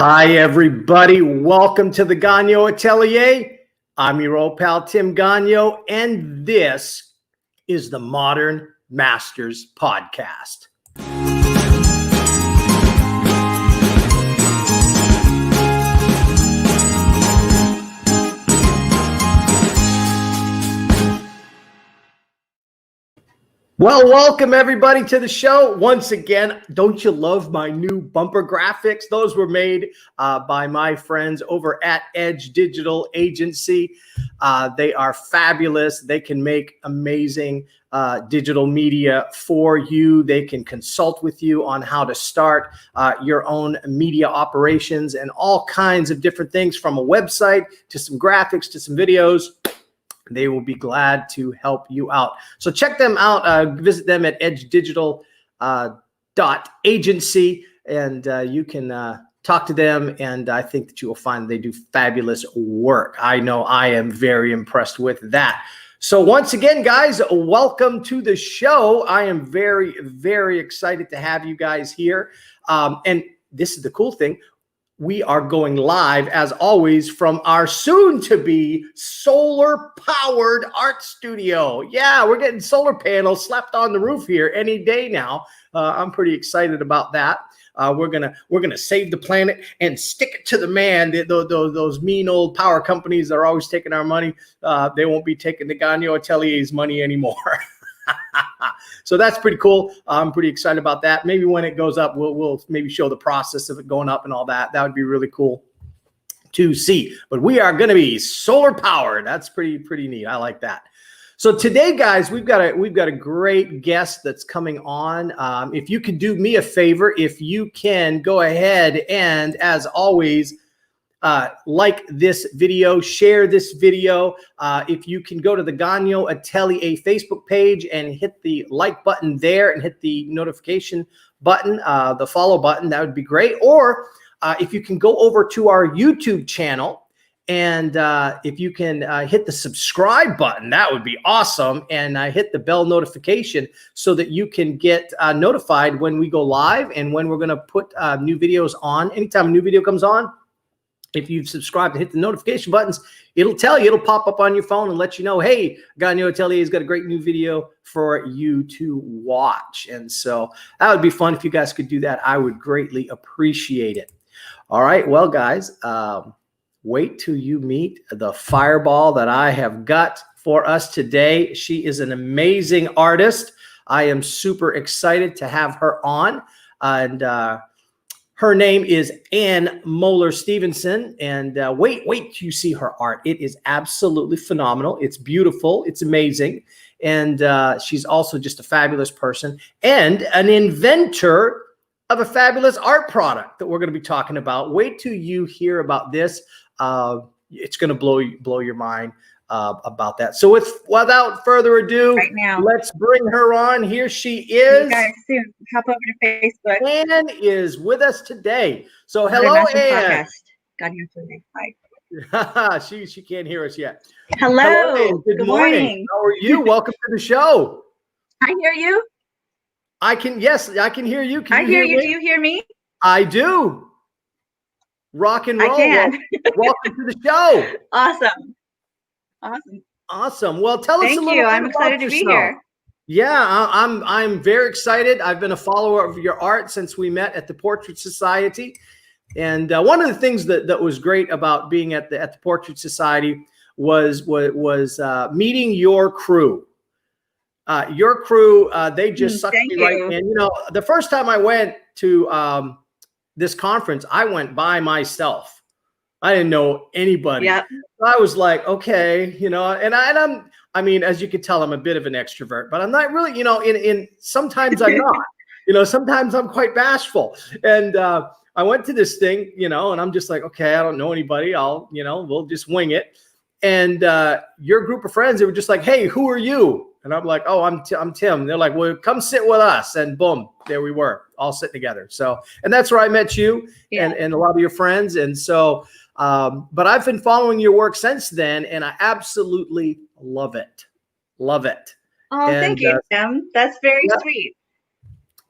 Hi, everybody. Welcome to the Gagnon Atelier. I'm your old pal, Tim Gagnon, and this is the Modern Masters Podcast. Well, welcome everybody to the show. Once again, don't you love my new bumper graphics? Those were made by my friends over at Edge Digital Agency. They are fabulous. They can make amazing digital media for you. They can consult with you on how to start your own media operations and all kinds of different things, from a website to some graphics to some videos. They will be glad to help you out. So check them out. Visit them at edgedigital.agency, and you can talk to them. And I think that you will find they do fabulous work. I know I am very impressed with that. So once again, guys, welcome to the show. I am very, very excited to have you guys here. And this is the cool thing. We are going live, as always, from our soon-to-be solar-powered art studio. Yeah, we're getting solar panels slapped on the roof here any day now. I'm pretty excited about that. We're gonna save the planet and stick it to the man. Those mean old power companies that are always taking our money, they won't be taking the Gagnon Atelier's money anymore. So that's pretty cool. I'm pretty excited about that. Maybe when it goes up, we'll maybe show the process of it going up and all that. That would be really cool to see. But we are going to be solar powered. That's pretty neat. I like that. So today, guys, we've got a great guest that's coming on. If you could do me a favor, if you can go ahead and, as always, like this video, share this video. If you can go to the Gagnon Atelier Facebook page and hit the like button there and hit the notification button, the follow button, that would be great. Or if you can go over to our YouTube channel and if you can hit the subscribe button, that would be awesome. And hit the bell notification so that you can get notified when we go live and when we're going to put new videos on. Anytime a new video comes on, if you've subscribed and hit the notification buttons, it'll tell you, it'll pop up on your phone and let you know, hey, Gagnon Atelier's got a great new video for you to watch. And so that would be fun if you guys could do that. I would greatly appreciate it. All right. Well, guys, wait till you meet the fireball that I have got for us today. She is an amazing artist. I am super excited to have her on. And her name is Moeller Stevenson, and wait till you see her art. It is absolutely phenomenal. It's beautiful. It's amazing. And she's also just a fabulous person and an inventor of a fabulous art product that we're going to be talking about. Wait till you hear about this. It's going to blow your mind about that. So without further ado, right now, let's bring her on. Here she is. You guys soon hop over to Facebook. Ann is with us today. So hello, Ann. Gagnon Hi. She can't hear us yet. Hello. Ann. Good morning. How are you? Welcome to the show. I hear you. Yes, I can hear you. I hear you. Do you hear me? I do. Rock and roll. I can. Welcome to the show. Awesome. Well, tell us a little bit. I'm excited to be here. Yeah, I'm very excited. I've been a follower of your art since we met at the Portrait Society. And one of the things that was great about being at the Portrait Society was meeting your crew. Your crew, they just sucked me right in. You know, the first time I went to this conference, I went by myself. I didn't know anybody. Yep. I was like, okay, you know, and I mean, as you can tell, I'm a bit of an extrovert, but I'm not really, you know, sometimes I'm not, you know, sometimes I'm quite bashful. And I went to this thing, you know, and I'm just like, okay, I don't know anybody. We'll just wing it. And your group of friends, they were just like, hey, who are you? And I'm like, oh, I'm Tim. They're like, well, come sit with us. And boom, there we were, all sitting together. So, and that's where I met you and a lot of your friends. And so, but I've been following your work since then, and I absolutely love it. Love it. Oh, thank you, Tim. That's very sweet.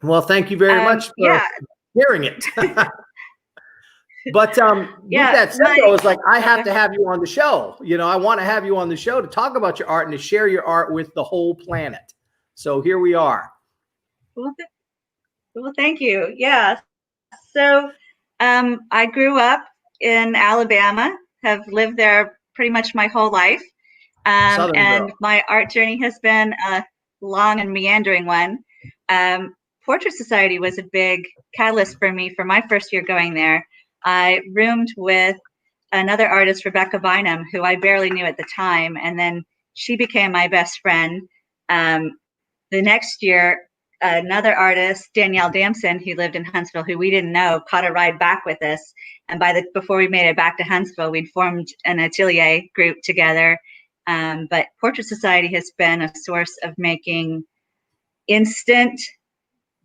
Well, thank you very much for hearing it. But with Yeah, that said, though, it's like I have to have you on the show. I want to have you on the show to talk about your art and to share your art with the whole planet. So here we are. Well, thank you. Yeah. So I grew up in Alabama, have lived there pretty much my whole life. Southern And girl. my art journey has been a long and meandering one. Portrait Society was a big catalyst for me for my first year going there. I roomed with another artist, Rebecca Bynum, who I barely knew at the time, and then she became my best friend. The next year, another artist, Danielle Damson, who lived in Huntsville, who we didn't know, caught a ride back with us. And before we made it back to Huntsville, we'd formed an Atelier group together. But Portrait Society has been a source of making instant,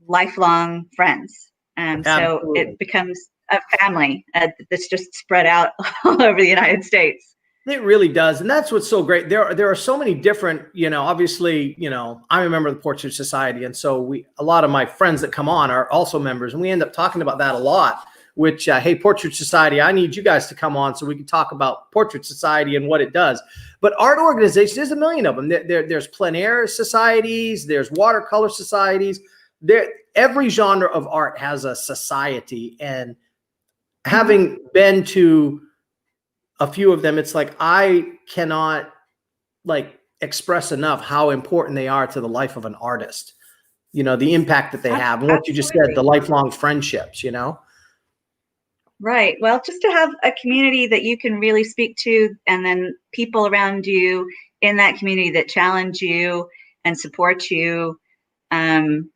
lifelong friends. So it becomes a family that's just spread out all over the United States. It really does. And that's what's so great. There are so many different, obviously, I'm a member of the Portrait Society. And so a lot of my friends that come on are also members, and we end up talking about that a lot, which, hey, Portrait Society, I need you guys to come on so we can talk about Portrait Society and what it does. But art organizations, there's a million of them. There's plein air societies, there's watercolor societies. Every genre of art has a society. And having been to a few of them, it's like I cannot express enough how important they are to the life of an artist. The impact that they have, and what you just said, the lifelong friendships. Right. Well, just to have a community that you can really speak to, and then people around you in that community that challenge you and support you, and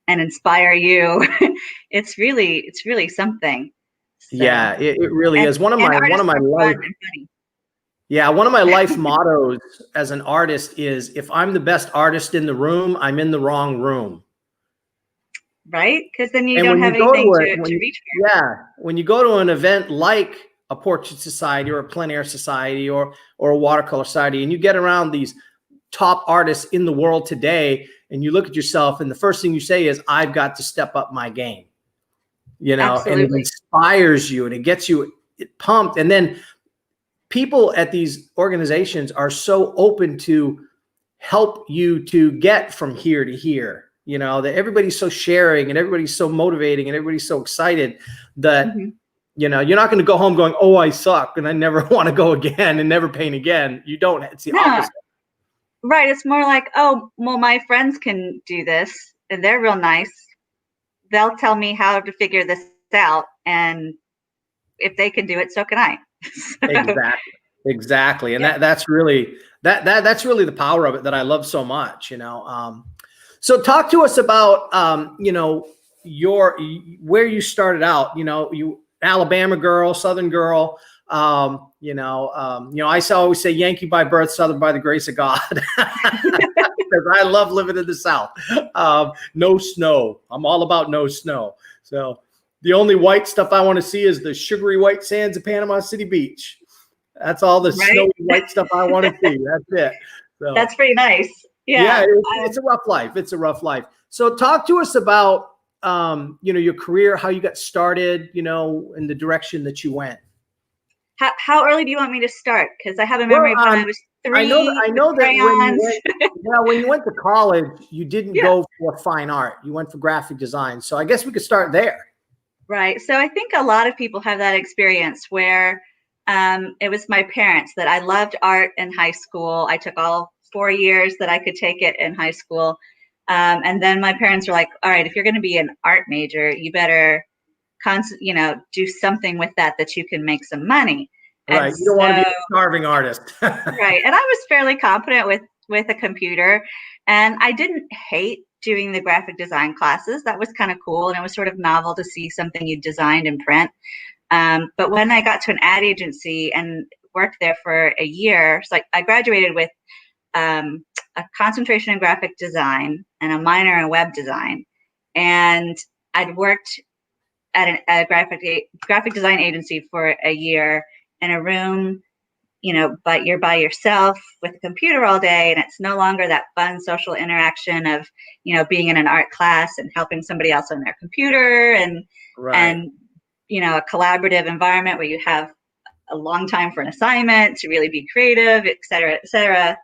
inspire you. It's really something. So, yeah, it really is. One of my life. Yeah, one of my life mottos as an artist is, if I'm the best artist in the room, I'm in the wrong room. Right? Because then you don't have anything to reach for. Yeah, when you go to an event like a Portrait Society or a plein air society or a watercolor society, and you get around these top artists in the world today, and you look at yourself, and the first thing you say is, I've got to step up my game. Absolutely. And it inspires you and it gets you pumped. And then people at these organizations are so open to help you to get from here to here. That everybody's so sharing and everybody's so motivating and everybody's so excited that, you're not going to go home going, oh, I suck and I never want to go again and never paint again. You don't. It's the opposite. Right. It's more like, oh, well, my friends can do this and they're real nice. They'll tell me how to figure this out. And if they can do it, so can I. Exactly. And that's really the power of it that I love so much, So talk to us about, where you started out, you Alabama girl, Southern girl, I always say Yankee by birth, Southern by the grace of God, because I love living in the South. No snow. I'm all about no snow. So the only white stuff I want to see is the sugary white sands of Panama City Beach. That's all the snowy white stuff I want to see. That's it. So, that's pretty nice. Yeah, it's a rough life. It's a rough life. So talk to us about, your career, how you got started, in the direction that you went. How early do you want me to start? Because I have a memory of when I was 3. I know that when you went to college, you didn't go for fine art. You went for graphic design. So I guess we could start there. Right. So I think a lot of people have that experience where it was my parents that I loved art in high school. I took all 4 years that I could take it in high school. And then my parents were like, all right, if you're going to be an art major, you better do something with that you can make some money. Right. You don't want to be a starving artist. Right. And I was fairly competent with a computer, and I didn't hate doing the graphic design classes. That was kind of cool. And it was sort of novel to see something you designed in print. But when I got to an ad agency and worked there for a year, so I graduated with a concentration in graphic design and a minor in web design. And I'd worked at a graphic design agency for a year in a room, but you're by yourself with a computer all day, and it's no longer that fun social interaction of, being in an art class and helping somebody else on their computer and a collaborative environment where you have a long time for an assignment to really be creative, et cetera, et cetera.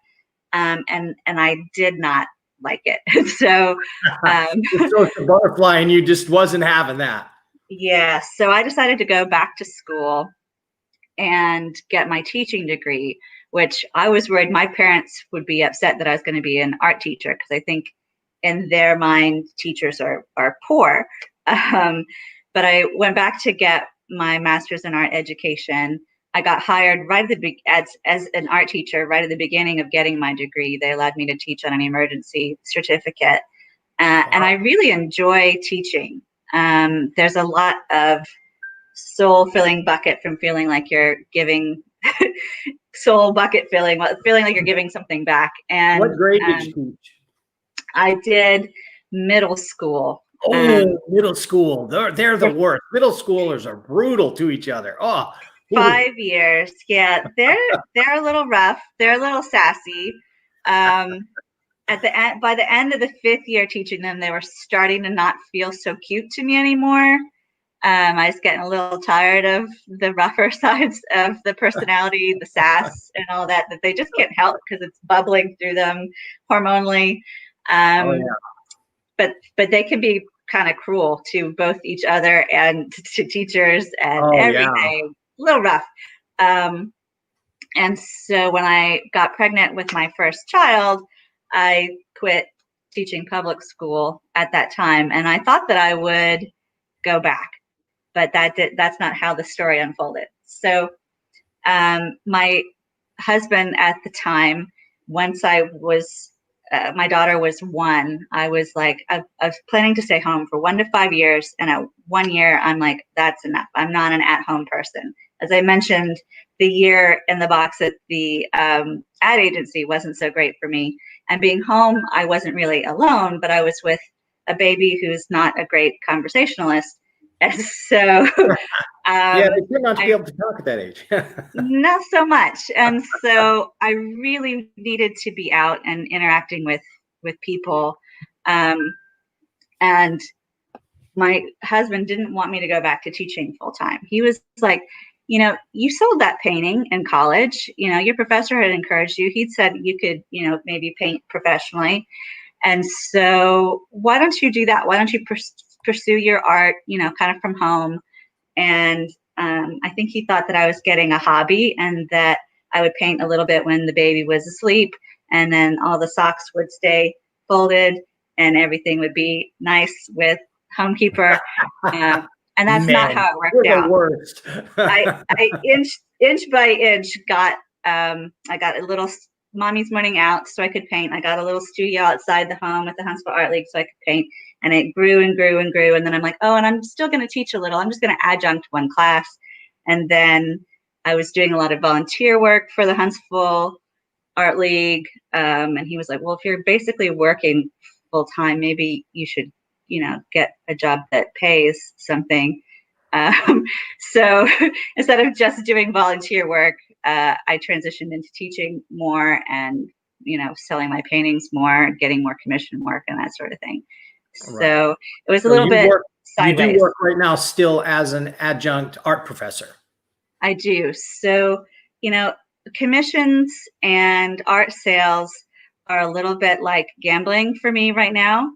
And I did not like it. So, The social butterfly, and you just wasn't having that. yeah. So I decided to go back to school and get my teaching degree, which I was worried my parents would be upset that I was going to be an art teacher, because I think in their mind, teachers are poor. But I went back to get my master's in art education. I got hired right at the as an art teacher right at the beginning of getting my degree. They allowed me to teach on an emergency certificate, and I really enjoy teaching. There's a lot of soul-filling bucket from feeling like you're giving soul bucket filling, feeling like you're giving something back. And what grade did you teach? I did middle school. Oh, middle school. They're the worst. Middle schoolers are brutal to each other. Oh, 5 years. Yeah, they're a little rough. They're a little sassy. At the end, by the end of the 5th year teaching them, they were starting to not feel so cute to me anymore. I was getting a little tired of the rougher sides of the personality, the sass, and all that they just can't help because it's bubbling through them hormonally. oh yeah. But they can be kind of cruel to both each other and to teachers and everything. A little rough. And so when I got pregnant with my first child, I quit teaching public school at that time, and I thought that I would go back, but that's not how the story unfolded. So my husband at the time, once I was my daughter was 1, I was like, I was planning to stay home for 1 to 5 years. And at 1 year, I'm like, that's enough. I'm not an at-home person. As I mentioned, the year in the box at the ad agency wasn't so great for me. And being home, I wasn't really alone, but I was with a baby who's not a great conversationalist. And so yeah, they tend not to be able to talk at that age. Not so much. And so I really needed to be out and interacting with people. And my husband didn't want me to go back to teaching full time. He was like, you sold that painting in college. Your professor had encouraged you. He'd said you could, maybe paint professionally. And so why don't you do that? Why don't you pursue your art, kind of from home? And I think he thought that I was getting a hobby and that I would paint a little bit when the baby was asleep, and then all the socks would stay folded and everything would be nice with Homekeeper. And that's not how it worked out. The worst. I inch by inch got I got a little mommy's morning out so I could paint. I got a little studio outside the home at the Huntsville Art League so I could paint. And it grew and grew and grew. And then I'm like, oh, and I'm still going to teach a little. I'm just going to adjunct 1 class. And then I was doing a lot of volunteer work for the Huntsville Art League. And he was like, well, if you're basically working full time, maybe you should, get a job that pays something. So instead of just doing volunteer work, I transitioned into teaching more and, selling my paintings more, getting more commission work and that sort of thing. Right. So it was a little bit sideways. You do work right now still as an adjunct art professor. I do. So, commissions and art sales are a little bit like gambling for me right now.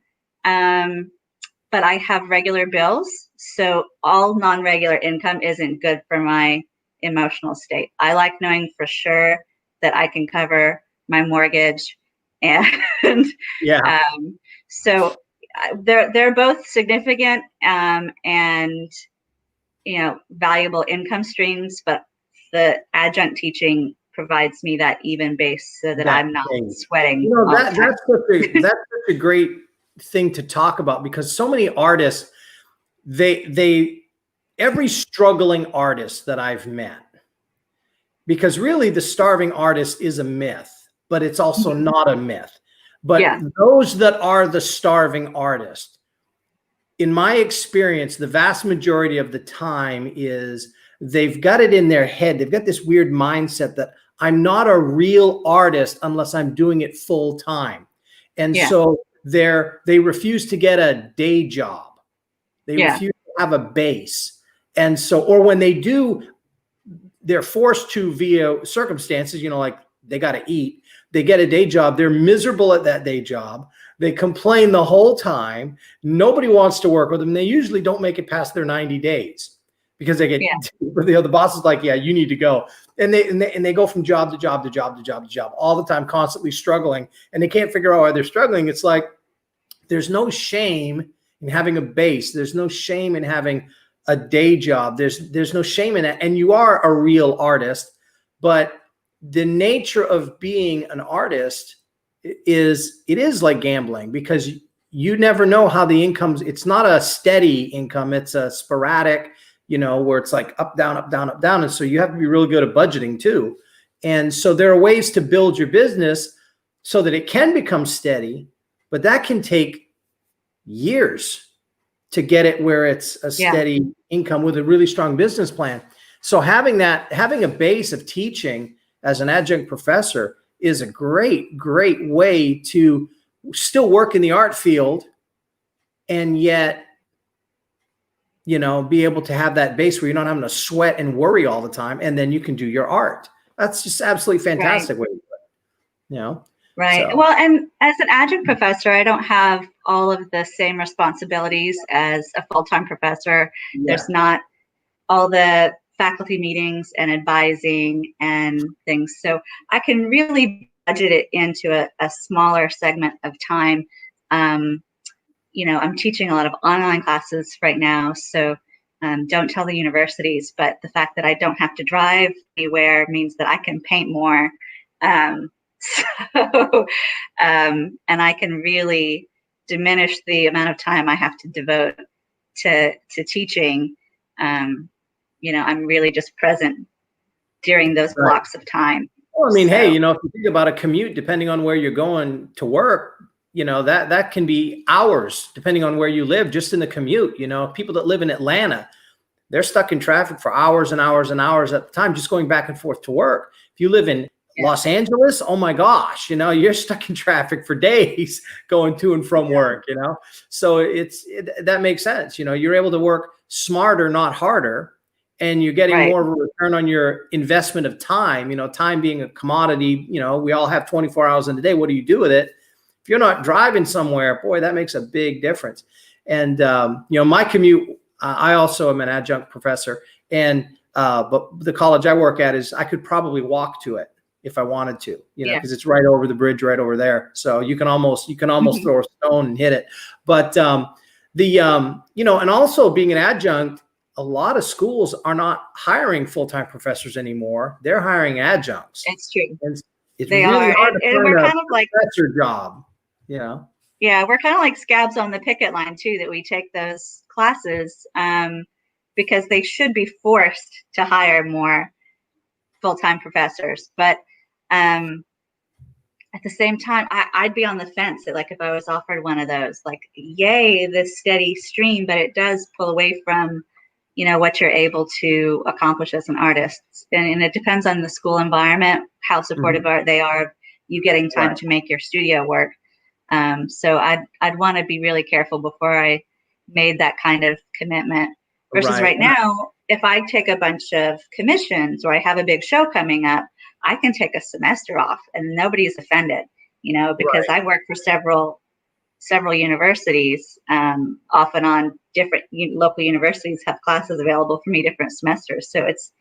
But I have regular bills. So all non-regular income isn't good for my emotional state. I like knowing for sure that I can cover my mortgage. And so they're both significant and valuable income streams, but the adjunct teaching provides me that even base so that I'm not sweating. That's such a great thing to talk about, because so many artists, every struggling artist that I've met, because really the starving artist is a myth, but it's also not a myth. But those that are the starving artist, in my experience, the vast majority of the time is they've got it in their head. They've got this weird mindset that I'm not a real artist unless I'm doing it full time. And so they refuse to get a day job. They refuse to have a base. And so, or when they do, they're forced to via circumstances, like they got to eat. They get a day job. They're miserable at that day job. They complain the whole time. Nobody wants to work with them. They usually don't make it past their 90 days because they get, the boss is like, yeah, you need to go. And they go from job to job to job to job to job all the time, constantly struggling. And they can't figure out why they're struggling. It's like, there's no shame in having a base. There's no shame in having a day job. There's no shame in that. And you are a real artist, but the nature of being an artist is like gambling, because you never know how the income's. It's not a steady income. It's a sporadic, where it's like up, down, up, down, up, down. And so you have to be really good at budgeting too. And so there are ways to build your business so that it can become steady, but that can take years to get it where it's a steady income with a really strong business plan. So having a base of teaching as an adjunct professor is a great way to still work in the art field and yet, be able to have that base where you're not having to sweat and worry all the time. And then you can do your art. That's just absolutely fantastic way to do it, Right. So. Well, and as an adjunct professor, I don't have all of the same responsibilities as a full-time professor. Yeah. There's not all the faculty meetings and advising and things. So I can really budget it into a smaller segment of time. I'm teaching a lot of online classes right now. So don't tell the universities, but the fact that I don't have to drive anywhere means that I can paint more. And I can really diminish the amount of time I have to devote to teaching. I'm really just present during those blocks of time. Well, I mean, hey, if you think about a commute, depending on where you're going to work, that can be hours, depending on where you live, just in the commute. People that live in Atlanta, they're stuck in traffic for hours and hours and hours at the time, just going back and forth to work. If you live in Los Angeles, oh my gosh, you're stuck in traffic for days going to and from work, So that makes sense. You're able to work smarter, not harder, and you're getting more of a return on your investment of time. Time being a commodity, we all have 24 hours in a day. What do you do with it? If you're not driving somewhere, boy, that makes a big difference. And, my commute, I also am an adjunct professor, and but the college I work at I could probably walk to it if I wanted to, because it's right over the bridge, right over there. So you can almost throw a stone and hit it. But and also being an adjunct, a lot of schools are not hiring full-time professors anymore. They're hiring adjuncts. It's true. And it's really hard to find we're a kind of like professor job. Yeah, we're kind of like scabs on the picket line too, that we take those classes because they should be forced to hire more full-time professors. But at the same time, I'd be on the fence that, like, if I was offered one of those, like, yay, this steady stream, but it does pull away from, what you're able to accomplish as an artist. And it depends on the school environment, how supportive they are of you getting time to make your studio work. So I'd want to be really careful before I made that kind of commitment. Versus right now, if I take a bunch of commissions or I have a big show coming up, I can take a semester off and nobody's offended, because I work for several universities, off and on. Different local universities have classes available for me different semesters. So it's,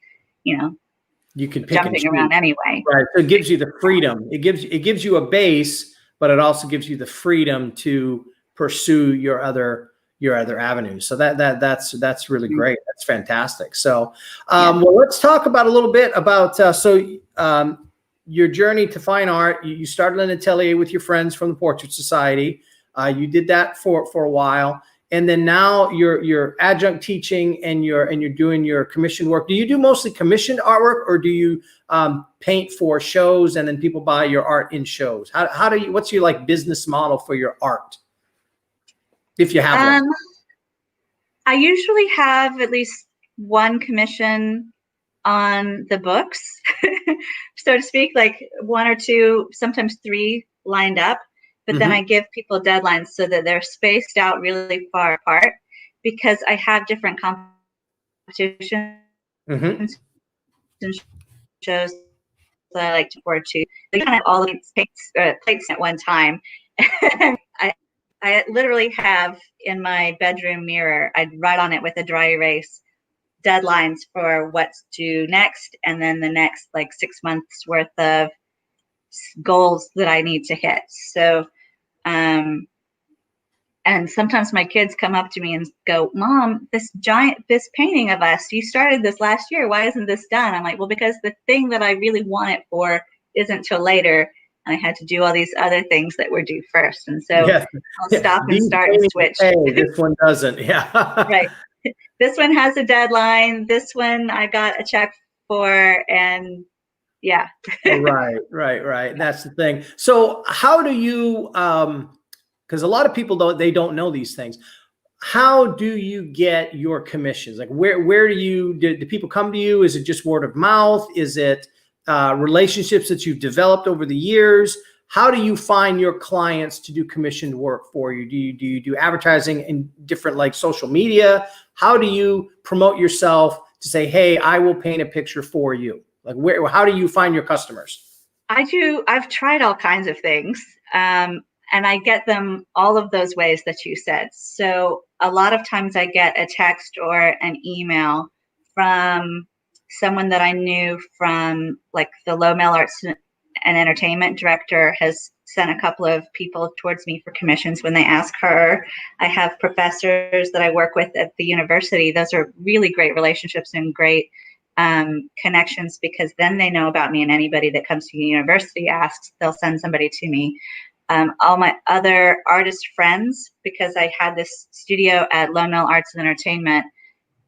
you can pick jumping around anyway. Right. So it gives you the freedom. It gives you a base, but it also gives you the freedom to pursue your other avenues. So that's really great. That's fantastic. So, well, let's talk about a little bit about, your journey to fine art. You started an atelier with your friends from the Portrait Society. You did that for a while. And then now you're adjunct teaching and you're doing your commission work. Do you do mostly commissioned artwork, or do you paint for shows and then people buy your art in shows? What's your business model for your art, if you have one? I usually have at least one commission on the books, so to speak, like one or two, sometimes three lined up. But then I give people deadlines so that they're spaced out really far apart, because I have different competitions Mm-hmm. and shows that I like to forward to. They kind of all of these plates at one time. I literally have in my bedroom mirror, I'd write on it with a dry erase deadlines for what's due next, and then the next like 6 months worth of goals that I need to hit. So, and sometimes my kids come up to me and go, "Mom, this painting of us, you started this last year. Why isn't this done?" I'm like, "Well, because the thing that I really want it for isn't till later. And I had to do all these other things that were due first." And so Yes. I'll stop and start and switch. Hey, this one doesn't. Yeah. Right. This one has a deadline. This one I got a check for, and yeah. Right. That's the thing. So how do you, because a lot of people don't know these things. How do you get your commissions? Like where do people come to you? Is it just word of mouth? Is it relationships that you've developed over the years? How do you find your clients to do commissioned work for you? Do you do advertising in different like social media? How do you promote yourself to say, "Hey, I will paint a picture for you"? Like how do you find your customers? I've tried all kinds of things. And I get them all of those ways that you said. So a lot of times I get a text or an email from someone that I knew from like the Moeller Arts and Entertainment director has sent a couple of people towards me for commissions when they ask her. I have professors that I work with at the university. Those are really great relationships and great connections, because then they know about me, and anybody that comes to the university asks, they'll send somebody to me. All my other artist friends, because I had this studio at Moeller Arts and Entertainment,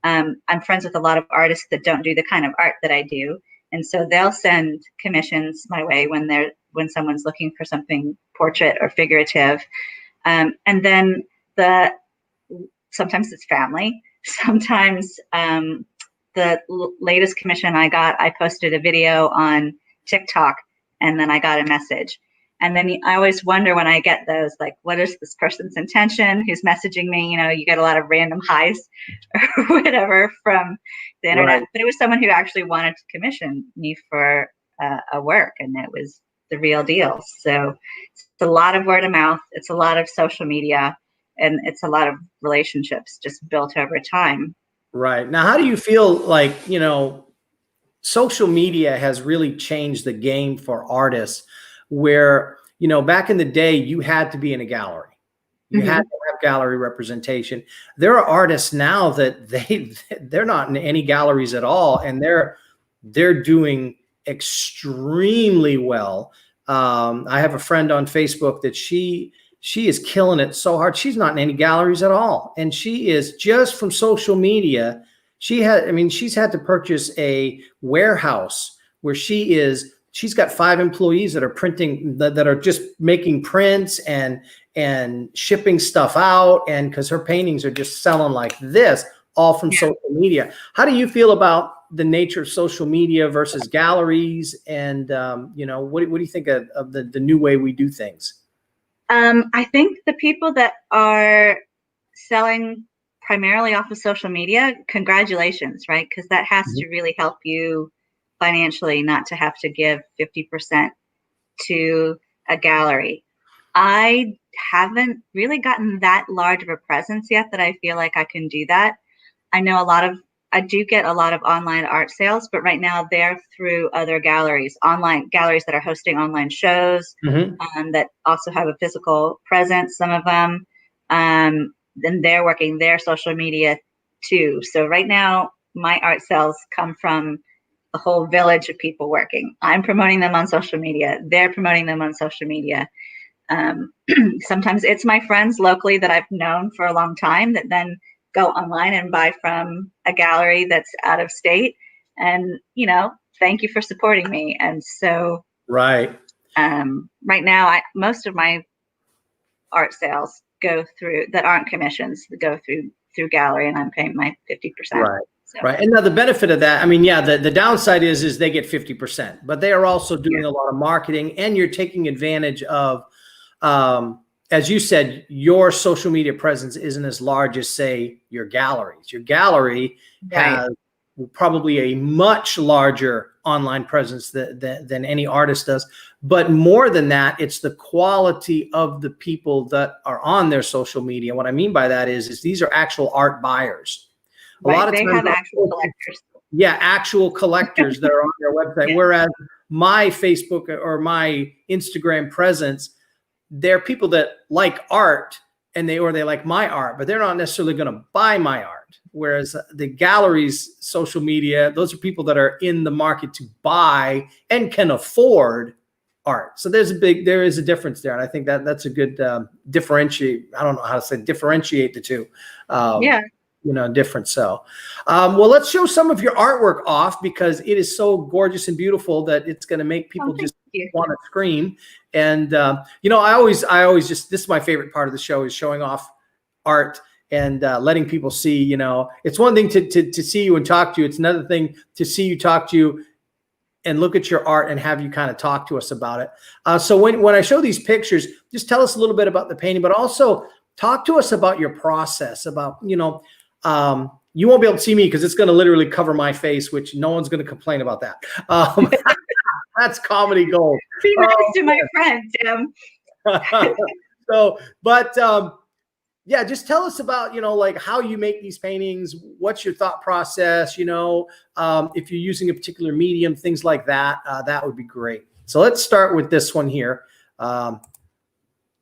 I'm friends with a lot of artists that don't do the kind of art that I do. And so they'll send commissions my way when someone's looking for something portrait or figurative. And then sometimes it's family. Sometimes the latest commission I got, I posted a video on TikTok, and then I got a message. And then I always wonder when I get those, like, what is this person's intention? Who's messaging me? You know, you get a lot of random highs or whatever from the internet. Right. But it was someone who actually wanted to commission me for a work, and it was the real deal. So it's a lot of word of mouth. It's a lot of social media, and it's a lot of relationships just built over time. Right. Now, how do you feel like, social media has really changed the game for artists, where, back in the day, you had to be in a gallery. You had to have gallery representation. There are artists now that they're not in any galleries at all, and they're doing extremely well. I have a friend on Facebook that she is killing it so hard. She's not in any galleries at all, and she is just from social media. She's had to purchase a warehouse where she's got 5 employees that are printing, that are just making prints and shipping stuff out. And because her paintings are just selling like this, all from social media. How do you feel about the nature of social media versus galleries? And, what do you think of the new way we do things? I think the people that are selling primarily off of social media, congratulations, right? Because that has to really help you financially, not to have to give 50% to a gallery. I haven't really gotten that large of a presence yet that I feel like I can do that. I know I do get a lot of online art sales, but right now they're through other galleries, online galleries that are hosting online shows, that also have a physical presence, some of them. Then they're working their social media too. So right now my art sales come from a whole village of people working. I'm promoting them on social media. They're promoting them on social media. Sometimes it's my friends locally that I've known for a long time that then go online and buy from a gallery that's out of state, and thank you for supporting me. And so right now most of my art sales that aren't commissions, go through gallery, and I'm paying my 50%. Right. So. Right. And now the benefit of that, the downside is they get 50%, but they are also doing a lot of marketing, and you're taking advantage of as you said, your social media presence isn't as large as, say, your galleries. Your gallery has probably a much larger online presence than any artist does. But more than that, it's the quality of the people that are on their social media. What I mean by that is these are actual art buyers. A lot of they times, have actual collectors. Yeah, actual collectors that are on their website. Whereas my Facebook or my Instagram presence, they're people that like art and they like my art, but they're not necessarily going to buy my art. Whereas the galleries, social media, those are people that are in the market to buy and can afford art. So there is a difference there. And I think that's a good differentiate. I don't know how to say differentiate the two. Different. So, well, let's show some of your artwork off because it is so gorgeous and beautiful that it's going to make people just want to scream. And, I always just, this is my favorite part of the show is showing off art and letting people see, it's one thing to see you and talk to you. It's another thing to see you, talk to you, and look at your art and have you kind of talk to us about it. So when I show these pictures, just tell us a little bit about the painting, but also talk to us about your process, about, you won't be able to see me because it's going to literally cover my face, which no one's going to complain about that. That's comedy gold. Be nice to my friend, Tim. Yeah, just tell us about, like how you make these paintings, what's your thought process, if you're using a particular medium, things like that, that would be great. So let's start with this one here.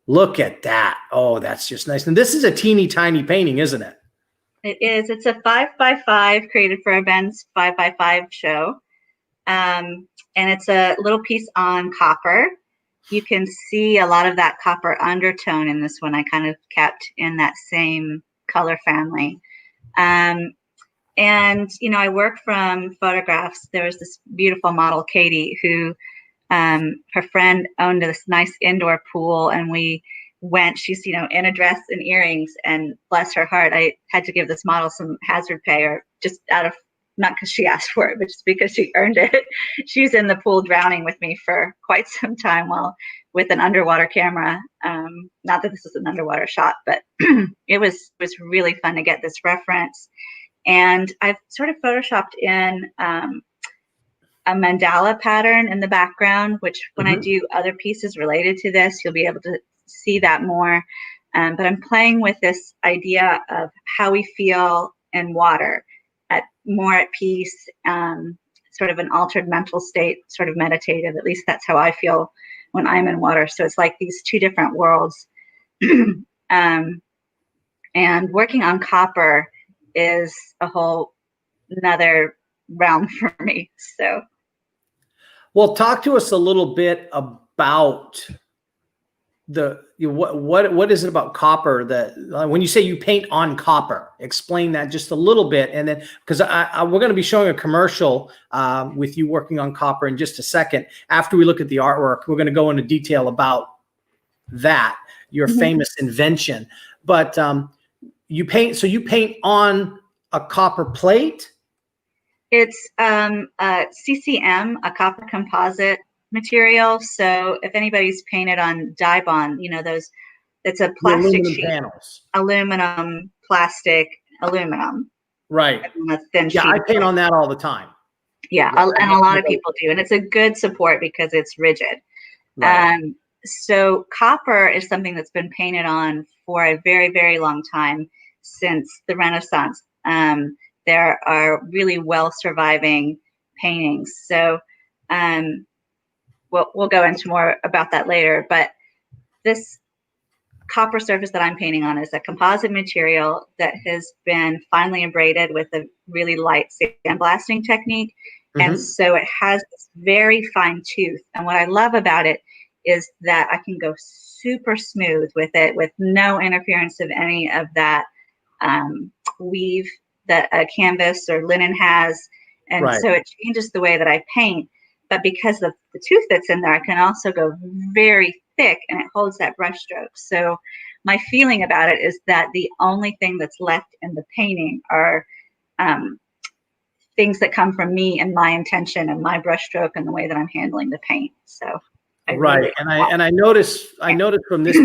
Look at that. Oh, that's just nice. And this is a teeny tiny painting, isn't it? It is. It's a 5x5 created for Ben's 5x5 show. And it's a little piece on copper. You can see a lot of that copper undertone in this one. I kind of kept in that same color family. And, I work from photographs. There was this beautiful model, Katie, who her friend owned this nice indoor pool, and we went, she's, in a dress and earrings, and bless her heart, I had to give this model some hazard pay, or just out of, not because she asked for it, but just because she earned it. She was in the pool drowning with me for quite some time with an underwater camera. Not that this is an underwater shot, but it was really fun to get this reference. And I've sort of photoshopped in a mandala pattern in the background, which when I do other pieces related to this, you'll be able to see that more. But I'm playing with this idea of how we feel in water, more at peace, sort of an altered mental state, sort of meditative. At least that's how I feel when I'm in water. So it's like these two different worlds. And working on copper is a whole another realm for me. So, well, talk to us a little bit about what is it about copper that when you say you paint on copper, explain that just a little bit. And then, because we're going to be showing a commercial with you working on copper in just a second. After we look at the artwork, we're going to go into detail about that, your famous invention. But you paint on a copper plate? It's CCM, a copper composite material. So if anybody's painted on Dibond, it's a plastic sheet, panels, aluminum, plastic, aluminum. Right. A thin sheet. I paint on that all the time. Yeah, and a lot of people do, and it's a good support because it's rigid. Right. So copper is something that's been painted on for a very, very long time, since the Renaissance. There are really well surviving paintings. So we'll go into more about that later. But this copper surface that I'm painting on is a composite material that has been finely abraded with a really light sandblasting technique. And so it has this very fine tooth. And what I love about it is that I can go super smooth with it, with no interference of any of that weave that a canvas or linen has. And so it changes the way that I paint. But because of the tooth that's in there, I can also go very thick, and it holds that brush stroke. So my feeling about it is that the only thing that's left in the painting are things that come from me and my intention and my brush stroke and the way that I'm handling the paint. So and I noticed from this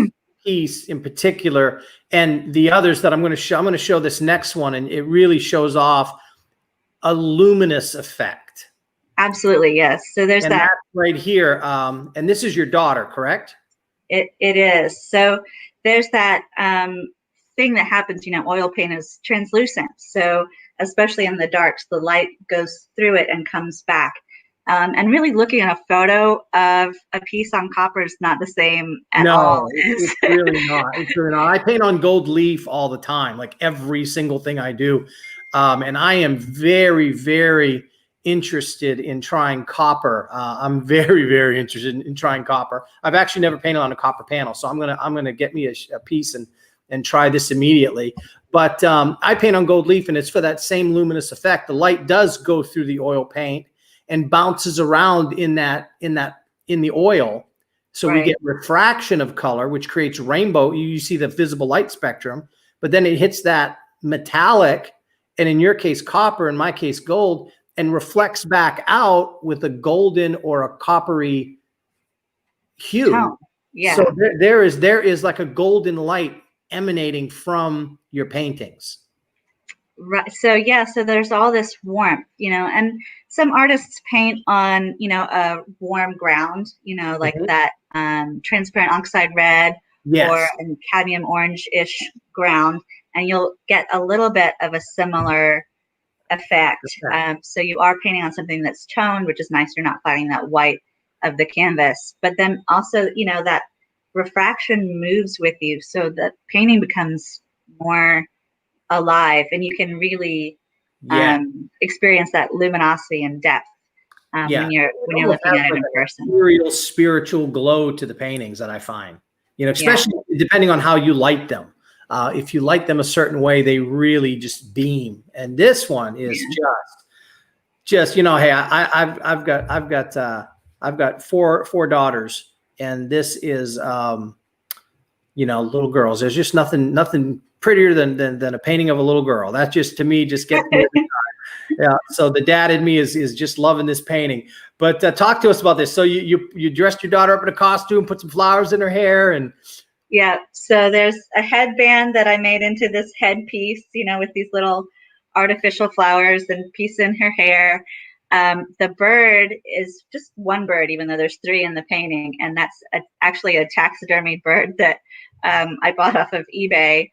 piece in particular, and the others that I'm going to show this next one, and it really shows off a luminous effect. Absolutely, yes. So there's And that that's right here. And this is your daughter, correct? It is. So there's that thing that happens, oil paint is translucent. So especially in the darks, the light goes through it and comes back. And really looking at a photo of a piece on copper is not the same at all. It's really not. It's really not. I paint on gold leaf all the time, like every single thing I do. And I am very, very interested in trying copper. I'm very, very interested in trying copper. I've actually never painted on a copper panel, so I'm gonna get me a piece and try this immediately. But I paint on gold leaf, and it's for that same luminous effect. The light does go through the oil paint and bounces around in the oil, so Right. we get refraction of color, which creates rainbow. You see the visible light spectrum, but then it hits that metallic, and in your case copper, in my case gold, and reflects back out with a golden or a coppery hue. Oh, yeah. So there is like a golden light emanating from your paintings. Right. So yeah, so there's all this warmth, and some artists paint on, a warm ground, like that transparent oxide red or a cadmium orange-ish ground, and you'll get a little bit of a similar effect. So you are painting on something that's toned, which is nice. You're not fighting that white of the canvas, but then also, that refraction moves with you, so the painting becomes more alive, and you can really experience that luminosity and depth when you're looking at it in person. Real spiritual glow to the paintings that I find, especially depending on how you light them. If you light them a certain way, they really just beam. And this one is just hey, I've got four daughters, and this is little girls. There's just nothing prettier than a painting of a little girl. That just, to me, just gets me every time. Yeah. So the dad in me is just loving this painting. But talk to us about this. So you dressed your daughter up in a costume, put some flowers in her hair, and yeah. So there's a headband that I made into this headpiece, with these little artificial flowers and piece in her hair. The bird is just one bird, even though there's three in the painting, and that's actually a taxidermy bird that I bought off of eBay.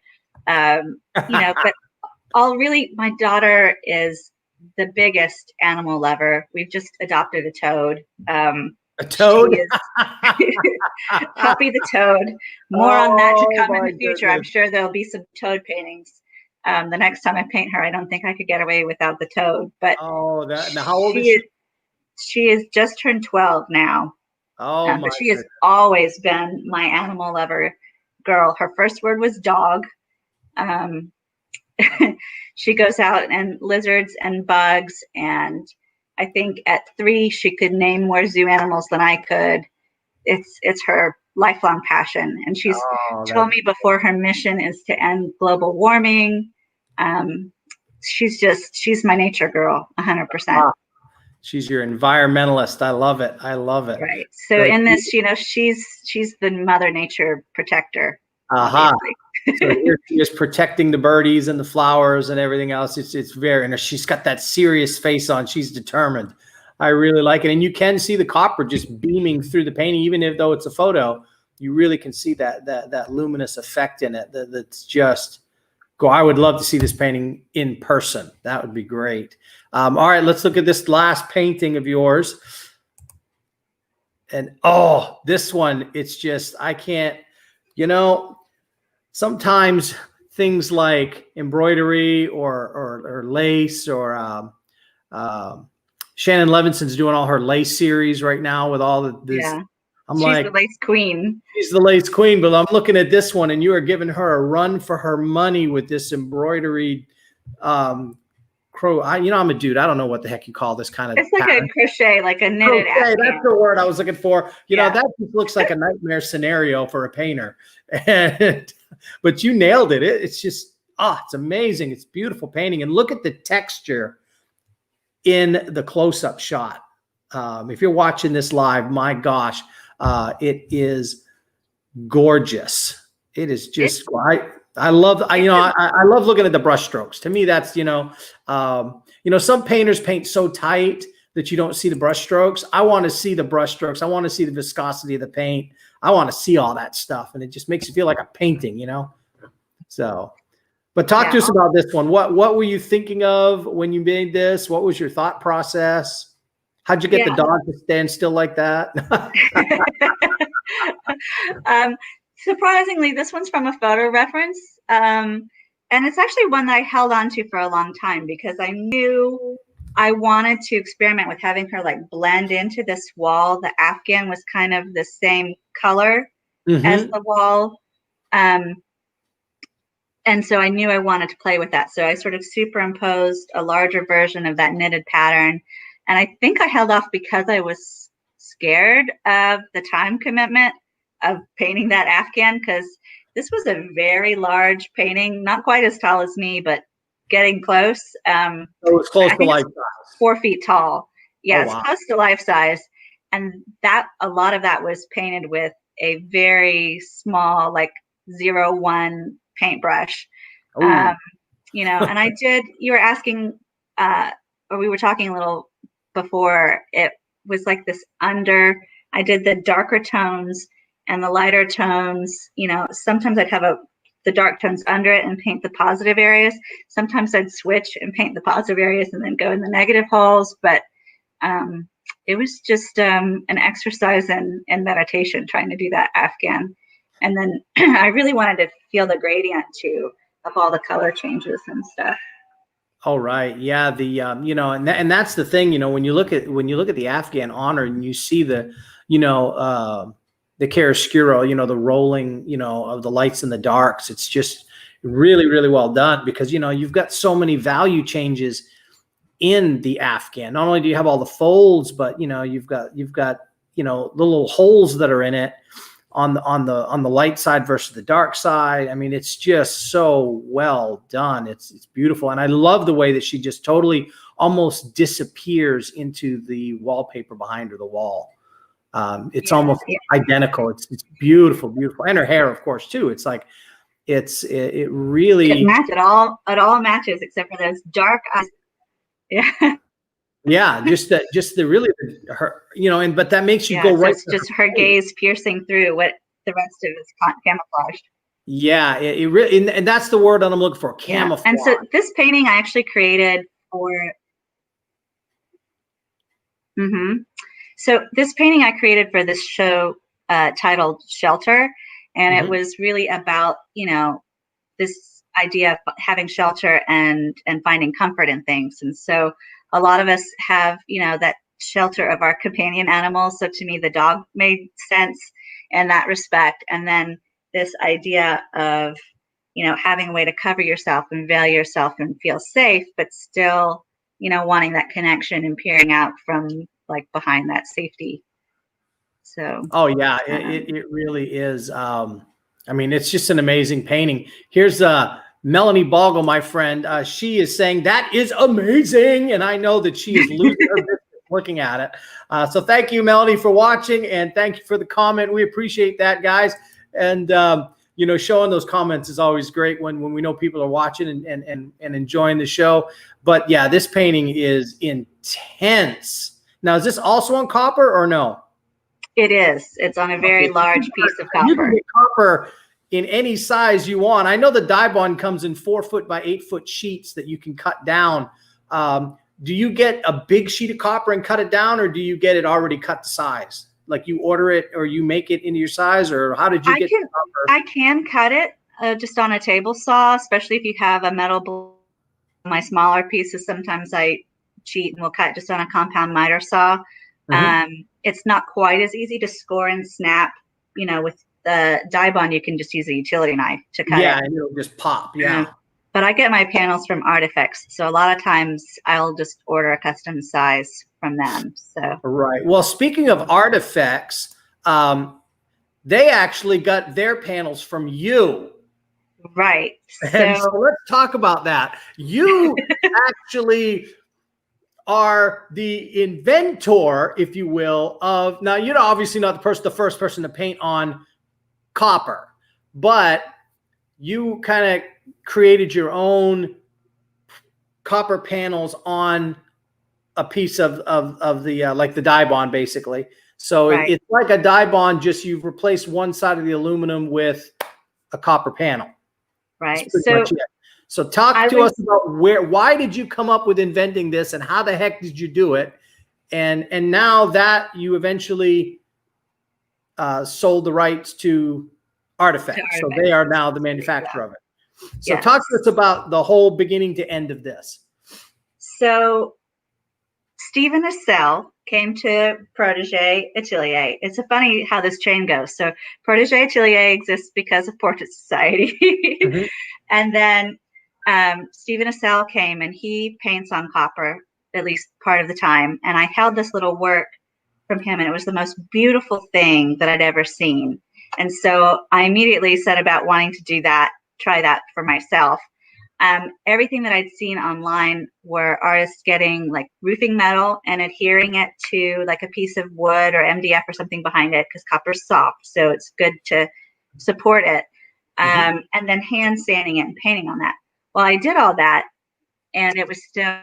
But my daughter is the biggest animal lover. We've just adopted a toad. A toad? Poppy the toad. More on that to come in the future. Goodness. I'm sure there'll be some toad paintings. The next time I paint her, I don't think I could get away without the toad. But now how old is she? She is just turned 12 now. But she has always been my animal lover girl. Her first word was dog. She goes out and lizards and bugs, and I think at 3 she could name more zoo animals than I could. It's her lifelong passion, and she's told me before her mission is to end global warming. She's my nature girl, 100%. She's your environmentalist. I love it. Right. So in this, she's the Mother Nature protector. So here she is protecting the birdies and the flowers and everything else. It's very, and she's got that serious face on. She's determined. I really like it. And you can see the copper just beaming through the painting, even though it's a photo, you really can see that luminous effect in it. That's just go. I would love to see this painting in person. That would be great. All right, let's look at this last painting of yours. And this one, it's just, I can't, sometimes things like embroidery or lace or Shannon Levinson's doing all her lace series right now with all this. Yeah. She's the lace queen. She's the lace queen, but I'm looking at this one, and you are giving her a run for her money with this embroidery crow. I'm a dude. I don't know what the heck you call this kind of. It's like pattern. A crochet, like a knitted. Crochet, that's the word I was looking for. That just looks like a nightmare scenario for a painter. But you nailed it. It's just, it's amazing. It's beautiful painting. And look at the texture in the close-up shot. If you're watching this live, my gosh, it is gorgeous. It is just I love I love looking at the brush strokes. To me, that's some painters paint so tight that you don't see the brush strokes. I want to see the brush strokes. I want to see the viscosity of the paint. I want to see all that stuff, and it just makes you feel like a painting, So, but talk to us about this one. What were you thinking of when you made this? What was your thought process? How'd you get the dog to stand still like that? Surprisingly, this one's from a photo reference. And it's actually one that I held on to for a long time because I knew I wanted to experiment with having her like blend into this wall. The Afghan was kind of the same color as the wall. And so I knew I wanted to play with that. So I sort of superimposed a larger version of that knitted pattern. And I think I held off because I was scared of the time commitment of painting that Afghan, because this was a very large painting, not quite as tall as me, but getting close. It was close to life size. 4 feet tall. Yeah, wow. It's close to life size. And a lot of that was painted with a very small, like 01 paintbrush. And I did, you were asking, or we were talking a little before, it was like this I did the darker tones and the lighter tones. Sometimes I'd have the dark tones under it and paint the positive areas. Sometimes I'd switch and paint the positive areas and then go in the negative holes. But it was just an exercise in meditation trying to do that Afghan. And then I really wanted to feel the gradient too of all the color changes and stuff. Oh, right. Yeah. The, and that's the thing, when you look at the Afghan honor and you see the chiaroscuro, the rolling, of the lights and the darks, it's just really, really well done because, you've got so many value changes in the Afghan. Not only do you have all the folds, but, you've got, the little holes that are in it on the light side versus the dark side. I mean, it's just so well done. It's beautiful. And I love the way that she just totally almost disappears into the wallpaper behind her, the wall. It's almost identical. It's beautiful, beautiful. And her hair, of course, too. It's like, it really. It matches. It all matches except for those dark eyes. Yeah. Yeah, just really her, but that makes you go right. It's just her gaze piercing through what the rest of it is camouflaged. Yeah, it really, and that's the word that I'm looking for, camouflage. Yeah. And so this painting I actually created for. So this painting I created for this show titled Shelter, and it was really about this idea of having shelter and finding comfort in things. And so a lot of us have, that shelter of our companion animals. So to me, the dog made sense in that respect. And then this idea of, having a way to cover yourself and veil yourself and feel safe, but still, wanting that connection and peering out from like behind that safety. So. Oh yeah, it really is. I mean, it's just an amazing painting. Here's Melanie Boggle, my friend. She is saying that is amazing, and I know that she is losing her business looking at it. So thank you, Melanie, for watching, and thank you for the comment. We appreciate that, guys. And showing those comments is always great when we know people are watching and enjoying the show. But yeah, this painting is intense. Now, is this also on copper or no? It is. It's on a very large piece of copper. You can get copper in any size you want. I know the die bond comes in 4 foot by 8 foot sheets that you can cut down. Do you get a big sheet of copper and cut it down, or do you get it already cut to size? Like you order it or you make it into your size, or how did you get the copper? I can cut it just on a table saw, especially if you have a metal blade. My smaller pieces, sometimes I cheat and will cut just on a compound miter saw. It's not quite as easy to score and snap, with the die bond. You can just use a utility knife to cut it. Yeah, and it'll just pop. Yeah. But I get my panels from Artifacts, so a lot of times I'll just order a custom size from them. So. Right. Well, speaking of Artifacts, they actually got their panels from you. Right. So let's talk about that. You actually are the inventor, if you will, of, now you're obviously not the first person to paint on copper, but you kind of created your own copper panels on a piece of the like the die bond, basically. So Right. it's like a die bond, just you've replaced one side of the aluminum with a copper panel. Right. So talk to us about why did you come up with inventing this, and how the heck did you do it? And now that you eventually sold the rights to Artifact, so they are now the manufacturer of it. So yes. Talk to us about the whole beginning to end of this. So Stephen Assel came to Protege Atelier. It's funny how this chain goes. So Protege Atelier exists because of Portrait Society. Mm-hmm. And then Stephen Assel came, and he paints on copper at least part of the time. And I held this little work from him, and it was the most beautiful thing that I'd ever seen. And so I immediately set about wanting to do that, try that for myself. Everything that I'd seen online were artists getting like roofing metal and adhering it to like a piece of wood or MDF or something behind it, because copper's soft, so it's good to support it. And then hand sanding it and painting on that. Well, I did all that, and it was still.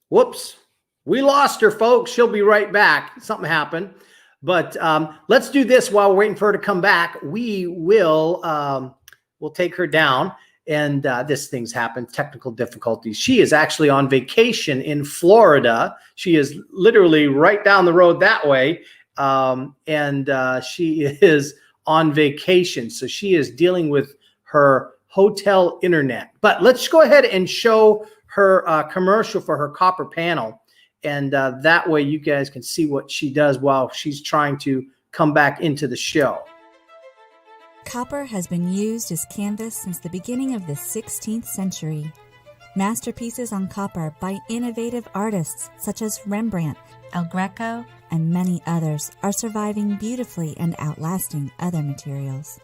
Whoops, we lost her, folks. She'll be right back. Something happened. But let's do this while we're waiting for her to come back. We will we'll take her down. And this thing's happened, technical difficulties. She is actually on vacation in Florida. She is literally right down the road that way. She is on vacation. So she is dealing with her hotel internet. But let's go ahead and show her commercial for her copper panel. And that way you guys can see what she does while she's trying to come back into the show. Copper has been used as canvas since the beginning of the 16th century. Masterpieces on copper by innovative artists such as Rembrandt, El Greco, and many others are surviving beautifully and outlasting other materials.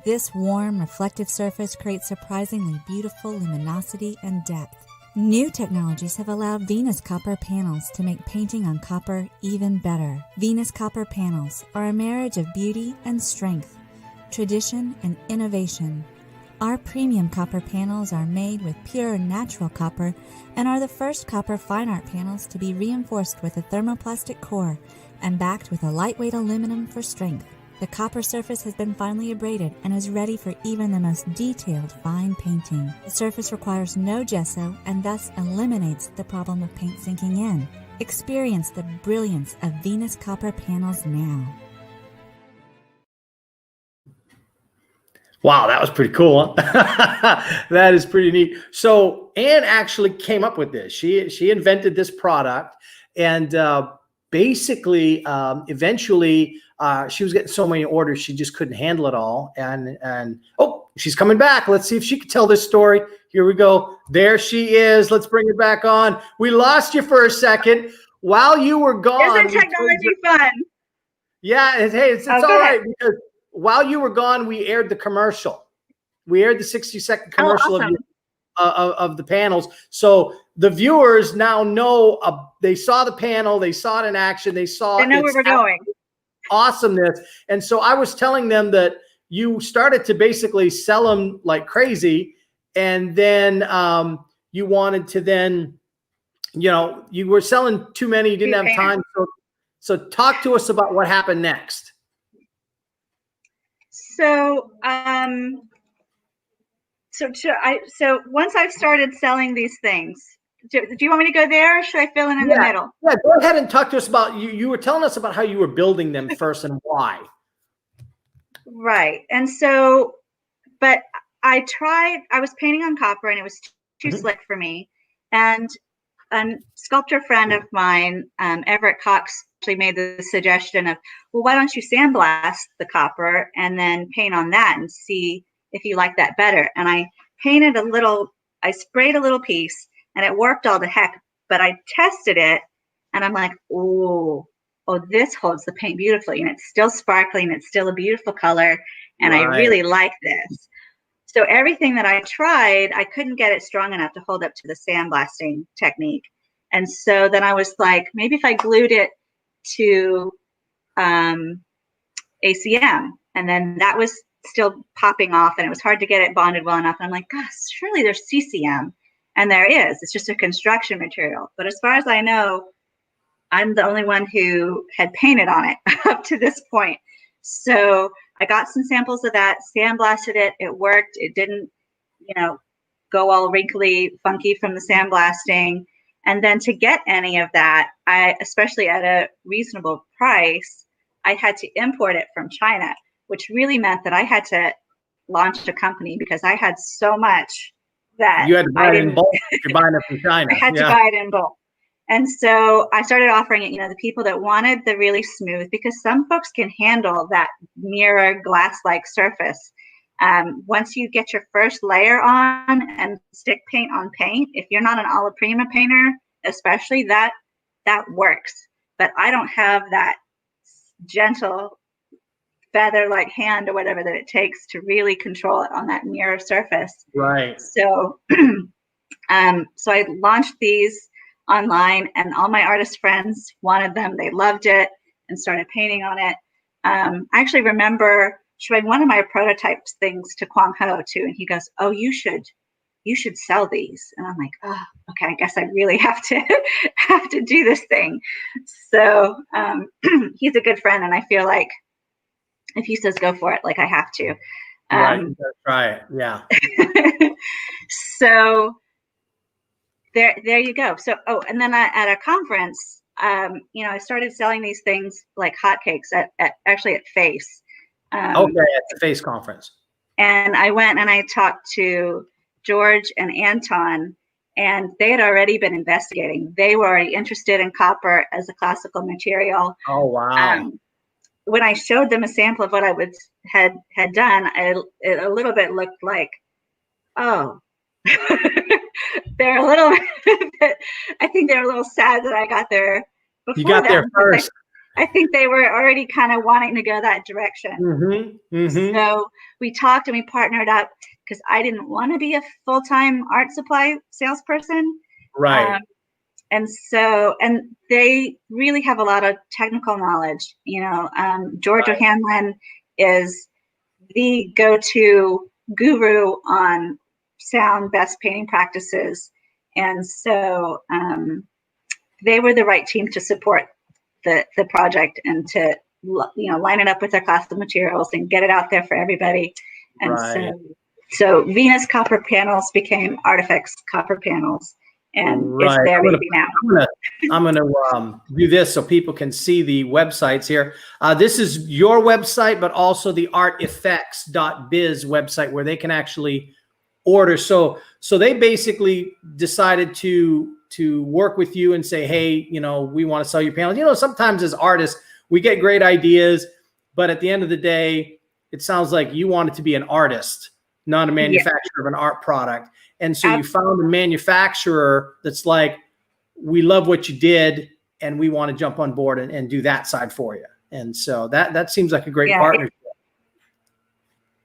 This warm, reflective surface creates surprisingly beautiful luminosity and depth. New technologies have allowed Venus copper panels to make painting on copper even better. Venus copper panels are a marriage of beauty and strength, tradition and innovation. Our premium copper panels are made with pure natural copper and are the first copper fine art panels to be reinforced with a thermoplastic core and backed with a lightweight aluminum for strength. The copper surface has been finely abraded and is ready for even the most detailed fine painting. The surface requires no gesso and thus eliminates the problem of paint sinking in. Experience the brilliance of Venus copper panels now. Wow, that was pretty cool. Huh? That is pretty neat. So Anne actually came up with this. She invented this product, and basically, eventually, she was getting so many orders she just couldn't handle it all. And oh, she's coming back. Let's see if she can tell this story. Here we go. There she is. Let's bring her back on. We lost you for a second while you were gone. Isn't technology fun? Yeah. Hey, it's all right, because while you were gone, we aired the commercial. We aired the 60-second commercial of the panels. So the viewers now know, they saw the panel, they saw it in action, they know where we're going. Awesomeness. And so I was telling them that you started to basically sell them like crazy. And then you wanted to then, you were selling too many, you didn't have time. So talk to us about what happened next. So, so once I've started selling these things, do you want me to go there, or should I fill in the middle? Yeah, go ahead and talk to us about, you were telling us about how you were building them first and why. Right. And so, but I was painting on copper and it was too slick for me. And a sculptor friend of mine, Everett Cox, actually made the suggestion of, well, why don't you sandblast the copper and then paint on that and see if you like that better. And I sprayed a little piece and it worked all to heck, but I tested it and I'm like, oh, this holds the paint beautifully, and it's still sparkling, it's still a beautiful color, and I really like this. So everything that I tried, I couldn't get it strong enough to hold up to the sandblasting technique. And so then I was like, maybe if I glued it to ACM, and then that was still popping off, and it was hard to get it bonded well enough. And I'm like, gosh, surely there's CCM. And there is. It's just a construction material. But as far as I know, I'm the only one who had painted on it up to this point. So I got some samples of that, sandblasted it. It worked. It didn't, go all wrinkly, funky from the sandblasting. And then to get any of that, especially at a reasonable price, I had to import it from China, which really meant that I had to launch a company because I had so much that you had to buy it in bulk. You're buying it from China. I had to buy it in bulk. And so I started offering it, the people that wanted the really smooth, because some folks can handle that mirror glass-like surface. Once you get your first layer on and stick paint on paint, if you're not an alla prima painter, especially that works. But I don't have that gentle feather-like hand or whatever that it takes to really control it on that mirror surface. Right. So, so I launched these online, and all my artist friends wanted them. They loved it and started painting on it. I actually remember showing one of my prototypes things to Kwang Ho too, and he goes, "Oh, you should sell these." And I'm like, "Oh, okay. I guess I really have to do this thing." So he's a good friend, and I feel like if he says go for it, like I have to. Right. Try it. Yeah. So there you go. So, and then at a conference, I started selling these things like hotcakes at Face. At the Face conference. And I went and I talked to George and Anton, and they had already been investigating. They were already interested in copper as a classical material. Oh, wow. When I showed them a sample of what I had done, it a little bit looked like, oh, they're a little bit, I think they're a little sad that I got there before. You got there first. I think they were already kind of wanting to go that direction. Mm-hmm, mm-hmm. So we talked and we partnered up because I didn't want to be a full-time art supply salesperson. Right. And they really have a lot of technical knowledge. George O'Hanlon is the go-to guru on sound best painting practices. And so they were the right team to support the project and to line it up with their classical materials and get it out there for everybody. And so Venus copper panels became Artifacts copper panels. And it's there maybe now. I'm gonna do this so people can see the websites here. This is your website, but also the artifacts.biz website where they can actually order. So they basically decided to work with you and say, hey, we want to sell your panels. Sometimes as artists, we get great ideas, but at the end of the day, it sounds like you wanted to be an artist, not a manufacturer of an art product. And so you found a manufacturer that's like, we love what you did and we want to jump on board and do that side for you. And so that seems like a great partnership.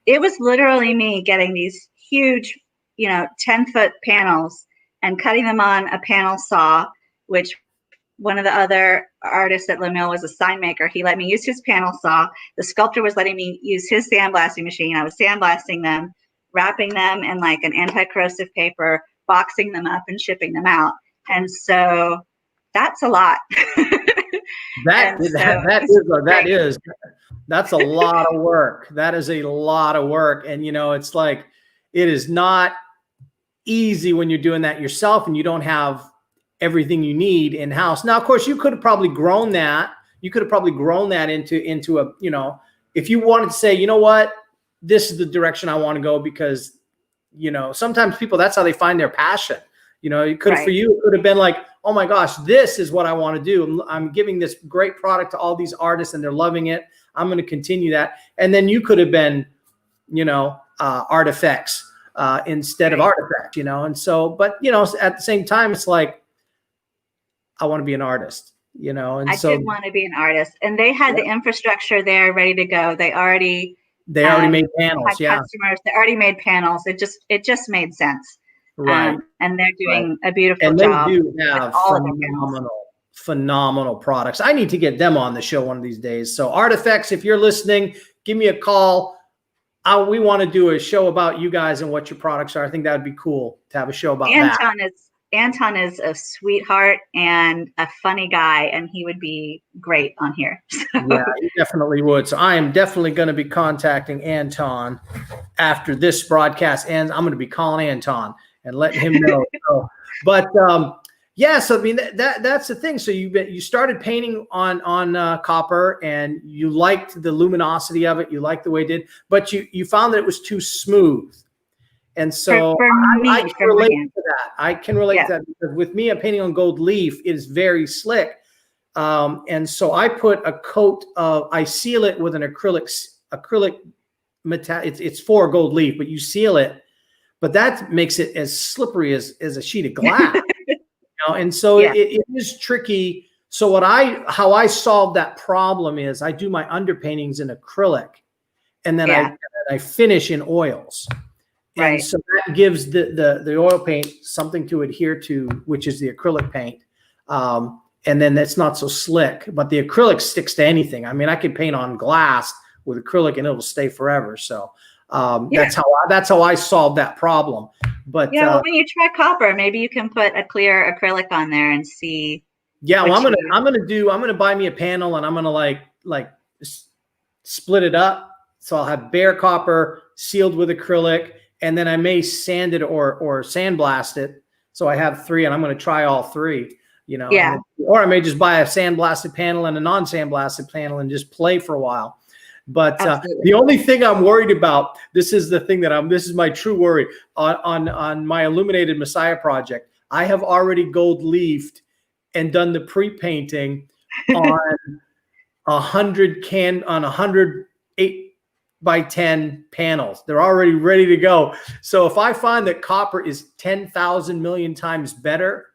It was literally me getting these huge, 10-foot panels and cutting them on a panel saw, which one of the other artists at LaMille was a sign maker. He let me use his panel saw. The sculptor was letting me use his sandblasting machine. I was sandblasting them, wrapping them in like an anti-corrosive paper, boxing them up and shipping them out. And so that's a lot. That's a lot of work. That is a lot of work. And, it's like, it is not easy when you're doing that yourself and you don't have everything you need in house. Now, of course, you could have probably grown that. You could have probably grown that into a, if you wanted to say, you know what, this is the direction I want to go because, sometimes people, that's how they find their passion. You could have, for you, it could have been like, oh my gosh, this is what I want to do. I'm giving this great product to all these artists and they're loving it. I'm going to continue that. And then you could have been, Artifacts instead of Artifact, and so, but, at the same time, it's like, I want to be an artist, and I did want to be an artist, and they had the infrastructure there ready to go. They already made panels. Customers, they already made panels. It just made sense. Right. And they're doing a beautiful and job. They do have phenomenal products. I need to get them on the show one of these days. So Artifacts, if you're listening, give me a call. we want to do a show about you guys and what your products are. I think that would be cool to have a show about that. Anton is a sweetheart and a funny guy, and he would be great on here. So. Yeah, he definitely would. So I am definitely going to be contacting Anton after this broadcast ends. I'm going to be calling Anton and letting him know. Yeah, so I mean that's the thing. So you started painting on copper, and you liked the luminosity of it. You liked the way it did, but you found that it was too smooth. And so I can relate to that. I can relate to that because with me, I'm painting on gold leaf. It is very slick. And so I put a coat of, I seal it with an acrylic metal. It's for gold leaf, but you seal it, but that makes it as slippery as a sheet of glass. And so it is tricky. So how I solve that problem is I do my underpaintings in acrylic, and then I finish in oils. And so that gives the oil paint something to adhere to, which is the acrylic paint. And then that's not so slick, but the acrylic sticks to anything. I mean, I could paint on glass with acrylic and it'll stay forever. So that's how I solve that problem. But well, when you try copper, maybe you can put a clear acrylic on there and see. Yeah, well, I'm gonna buy me a panel, and I'm gonna like split it up. So I'll have bare copper sealed with acrylic, and then I may sand it or sandblast it. So I have 3, and I'm going to try all 3, or I may just buy a sandblasted panel and a non-sandblasted panel and just play for a while. But the only thing I'm worried about, this is the thing this is my true worry on my illuminated Messiah project. I have already gold leafed and done the pre-painting on 100 8x10 panels. They're already ready to go. So if I find that copper is 10,000 million times better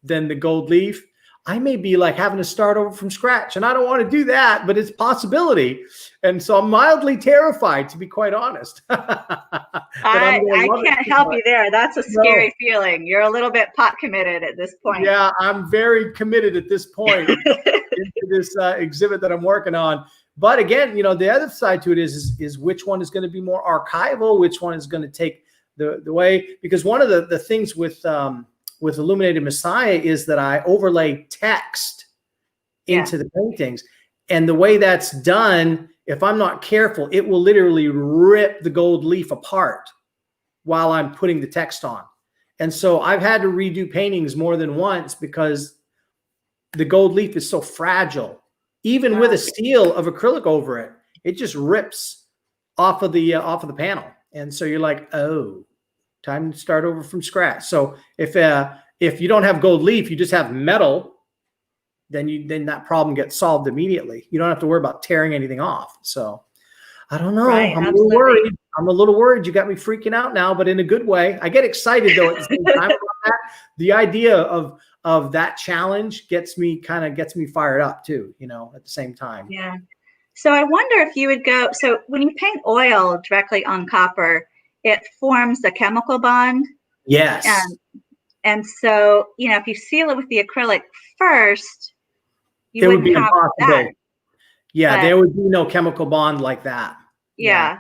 than the gold leaf, I may be like having to start over from scratch. And I don't want to do that, but it's a possibility. And so I'm mildly terrified, to be quite honest. I can't help you there. That's a scary feeling. You're a little bit pot committed at this point. Yeah, I'm very committed at this point into this exhibit that I'm working on. But again, the other side to it is which one is going to be more archival, which one is going to take the way, because one of the things with Illuminated Messiah is that I overlay text into the paintings. And the way that's done, if I'm not careful, it will literally rip the gold leaf apart while I'm putting the text on. And so I've had to redo paintings more than once because the gold leaf is so fragile. Even with a seal of acrylic over it, it just rips off of the panel. And so you're like, oh, time to start over from scratch. So if you don't have gold leaf, you just have metal, then that problem gets solved immediately. You don't have to worry about tearing anything off. So I don't know. Right, I'm a little worried. I'm a little worried. You got me freaking out now, but in a good way. I get excited though at the same time about that. The idea of that challenge gets me fired up too, at the same time. Yeah. So I wonder if you would go, so when you paint oil directly on copper, it forms a chemical bond. Yes. And so, if you seal it with the acrylic first, it would be impossible. That. Yeah, there would be no chemical bond like that. Yeah.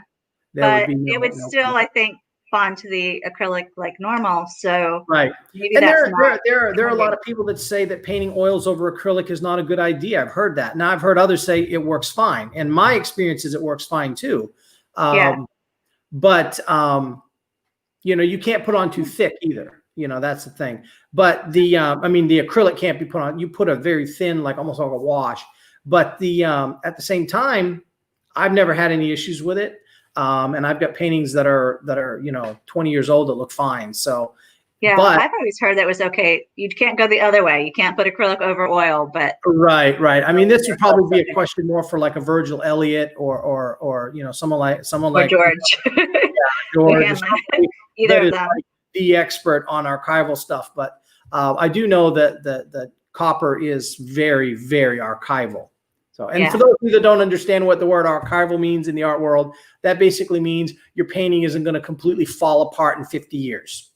But it would still, I think, bond to the acrylic like normal. So maybe and there are a lot of people that say that painting oils over acrylic is not a good idea. I've heard that. Now I've heard others say it works fine. And my experience is it works fine too. But you can't put on too thick either. That's the thing. But the acrylic can't be put on. You put a very thin, like almost like a wash. But at the same time, I've never had any issues with it. And I've got paintings that are 20 years old that look fine. So I've always heard that was okay. You can't go the other way. You can't put acrylic over oil, but right. I mean, this would probably be a question more for like a Virgil Elliott or someone like George. George. Either of them. Like the expert on archival stuff, but I do know that the copper is very, very archival. So, and for those of you that don't understand what the word archival means in the art world, that basically means your painting isn't going to completely fall apart in 50 years.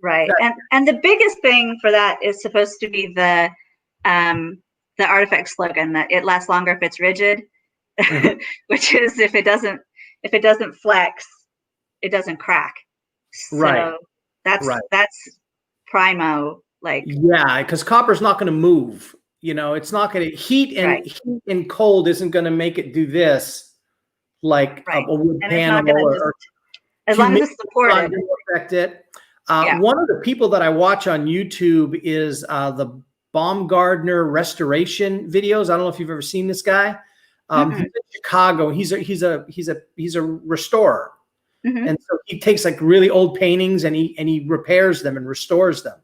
Right. And the biggest thing for that is supposed to be the artifact slogan that it lasts longer if it's rigid, which is if it doesn't, if it doesn't flex, it doesn't crack. So Right. that's primo, like. Yeah, because copper's not going to move. It's not going to heat and cold isn't going to make it do this like a wood And panel it's not going to as long as it's supported. Affect it. Yeah. One of the people that I watch on YouTube is the Baumgardner restoration videos. I don't know if you've ever seen this guy. He's in Chicago. He's a restorer. And so he takes like really old paintings and he repairs them and restores them.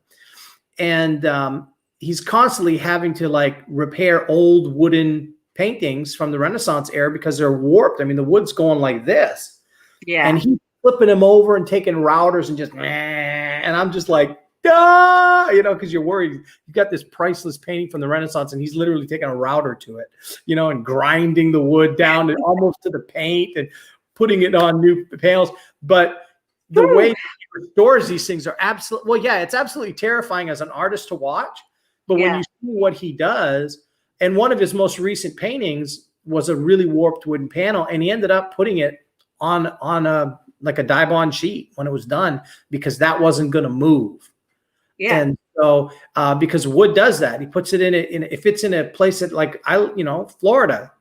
And he's constantly having to like repair old wooden paintings from the Renaissance era because they're warped. I mean, the wood's going like this. Yeah. And he's flipping them over and taking routers and just, and I'm just like, duh, because you're worried. You've got this priceless painting from the Renaissance and he's literally taking a router to it, and grinding the wood down and almost to the paint and putting it on new panels. But the way he restores these things are absolutely, well, yeah, it's absolutely terrifying as an artist to watch. But when you see what he does, and one of his most recent paintings was a really warped wooden panel, and he ended up putting it on a like a Dibond sheet when it was done because that wasn't going to move. Yeah. And so because wood does that, he puts it if it's in a place that like Florida,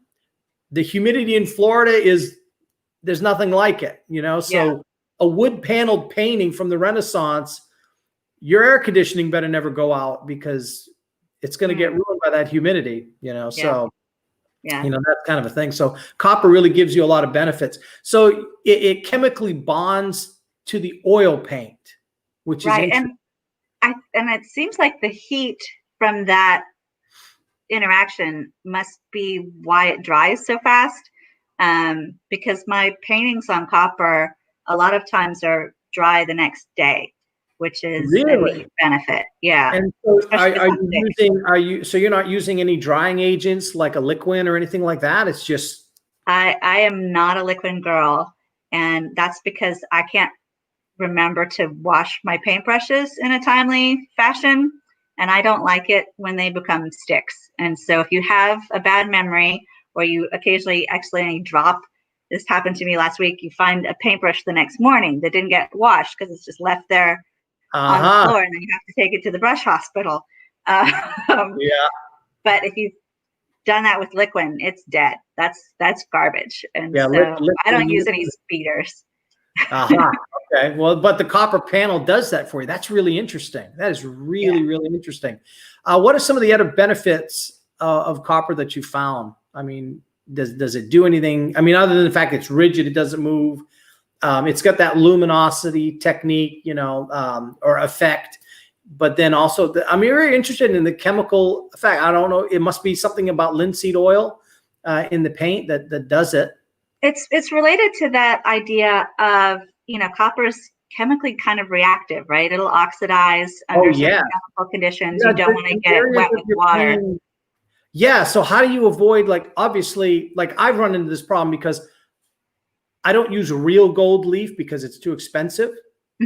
the humidity in Florida there's nothing like it, so a wood paneled painting from the Renaissance, your air conditioning better never go out because it's going to get ruined by that humidity, so that's kind of a thing. So copper really gives you a lot of benefits. So it chemically bonds to the oil paint, which is interesting. And it seems like the heat from that interaction must be why it dries so fast. Because my paintings on copper a lot of times are dry the next day, which is a neat benefit. Yeah. And so so you're not using any drying agents like a liquid or anything like that? It's just I am not a liquid girl, and that's because I can't remember to wash my paintbrushes in a timely fashion, and I don't like it when they become sticks. And so if you have a bad memory or you occasionally accidentally drop, this happened to me last week, you find a paintbrush the next morning that didn't get washed because it's just left there on the floor, and then you have to take it to the brush hospital. But if you've done that with liquid, it's dead. That's garbage. And so I don't use any speeders. Okay. Well, but the copper panel does that for you. That's really interesting. That is really, really interesting. What are some of the other benefits of copper that you found? I mean, does it do anything? I mean, other than the fact it's rigid, it doesn't move. It's got that luminosity technique, or effect. But then also, I'm very interested in the chemical effect. I don't know. It must be something about linseed oil in the paint that does it. It's related to that idea of, copper's chemically kind of reactive, right? It'll oxidize under certain chemical conditions. You don't want to get it wet with water. Yeah. So how do you avoid, like, obviously, like I've run into this problem because I don't use real gold leaf because it's too expensive.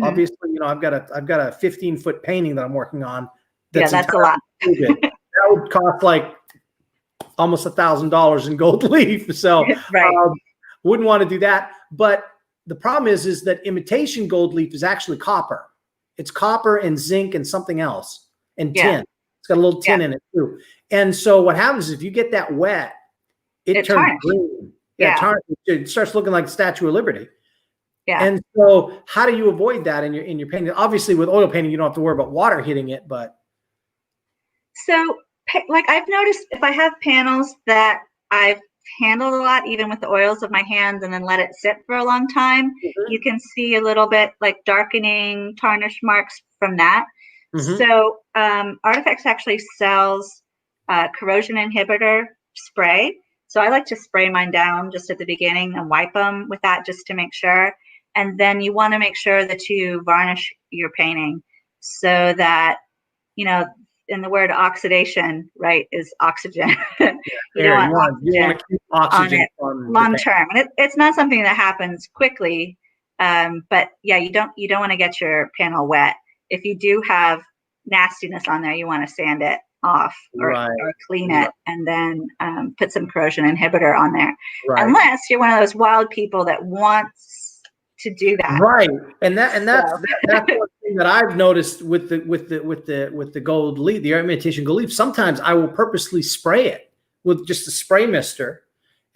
Obviously, I've got a 15-foot painting that I'm working on. That's a lot. That would cost like almost $1,000 in gold leaf. So wouldn't want to do that. But the problem is that imitation gold leaf is actually copper. It's copper and zinc and something else and tin. It's got a little tin in it too. And so what happens is if you get that wet, it turns green. It starts looking like the Statue of Liberty. Yeah. And so how do you avoid that in your painting? Obviously with oil painting, you don't have to worry about water hitting it, but. So like I've noticed if I have panels that I've handled a lot, even with the oils of my hands and then let it sit for a long time, you can see a little bit like darkening tarnish marks from that. So Artifacts actually sells corrosion inhibitor spray. So I like to spray mine down just at the beginning and wipe them with that just to make sure. And then you want to make sure that you varnish your painting so that, in the word oxidation, right, is oxygen. you don't want to keep oxygen on long term. And it's not something that happens quickly. But you don't want to get your panel wet. If you do have nastiness on there, you want to sand it off or clean it, and then put some corrosion inhibitor on there. Unless you're one of those wild people that wants to do that. Right. And that's one thing that I've noticed with the gold leaf, the imitation gold leaf. Sometimes I will purposely spray it with just a spray mister,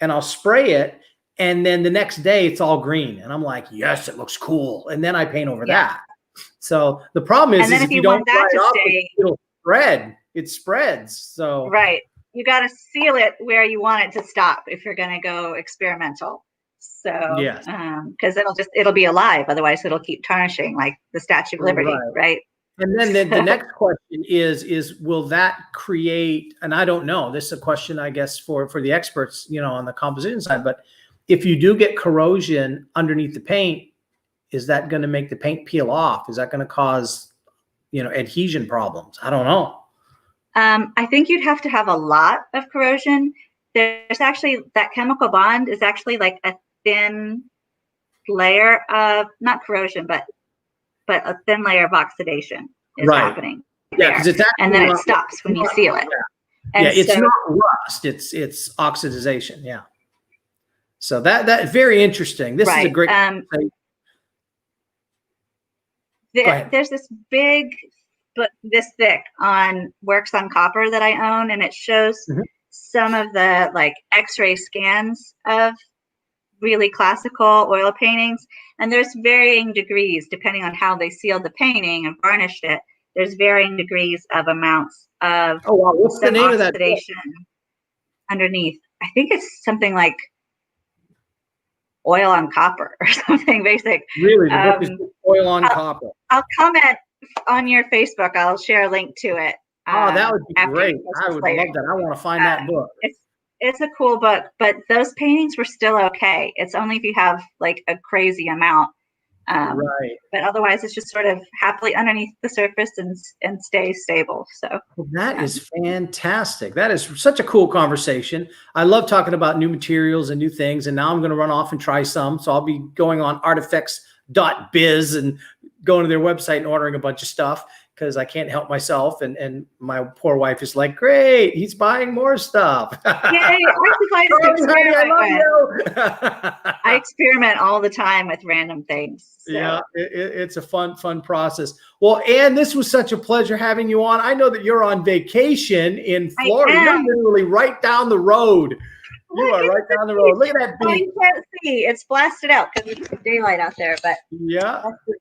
and I'll spray it, and then the next day it's all green, and I'm like, yes, it looks cool, and then I paint over that. So the problem is, if you don't want that to stay, it'll spread. It spreads. So you got to seal it where you want it to stop if you're going to go experimental. So because it'll be alive, otherwise it'll keep tarnishing like the Statue of Liberty, right? And then the next question is will that create, and I don't know, this is a question I guess for the experts, on the composition side, but if you do get corrosion underneath the paint, is that going to make the paint peel off? Is that going to cause, adhesion problems? I don't know. I think you'd have to have a lot of corrosion. There's actually, that chemical bond is actually like a thin layer of, not corrosion, but a thin layer of oxidation is happening. Yeah, because and then it stops when you seal it. And it's not rust, it's oxidization. Yeah. So that very interesting. This is a great. There's this big book this thick on works on copper that I own, and it shows some of the like X-ray scans of really classical oil paintings, and there's varying degrees depending on how they sealed the painting and varnished it. There's varying degrees of amounts of what's the name of that oxidation underneath. I think it's something like Oil on Copper or something basic. Really, the book is Oil on Copper. I'll comment on your Facebook. I'll share a link to it. That would be great. I would love that. I want to find that book. It's a cool book, but those paintings were still okay. It's only if you have like a crazy amount. But otherwise, it's just sort of happily underneath the surface and stays stable. So that is fantastic. That is such a cool conversation. I love talking about new materials and new things. And now I'm going to run off and try some. So I'll be going on artifacts.biz and going to their website and ordering a bunch of stuff because I can't help myself. And my poor wife is like, great, he's buying more stuff. Yay, I experiment all the time with random things. So. Yeah, it's a fun process. Well, Ann, this was such a pleasure having you on. I know that you're on vacation in Florida. You're literally right down the road. You are right down the road. Look at that beach. You can't see. It's blasted out because it's daylight out there. But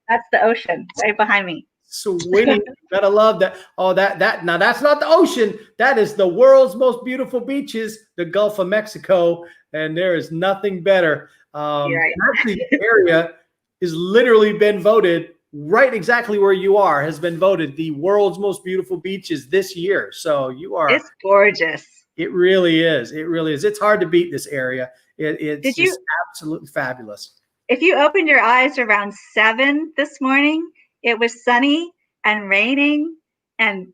that's the ocean right behind me. Sweetie, gotta love that. Oh, that now that's not the ocean. That is the world's most beautiful beaches, the Gulf of Mexico, and there is nothing better. Actually, the area has literally been voted right exactly where you are has been voted the world's most beautiful beaches this year. So you are. It's gorgeous. It really is. It really is. It's hard to beat this area. It's just absolutely fabulous. If you opened your eyes around 7 this morning, it was sunny and raining and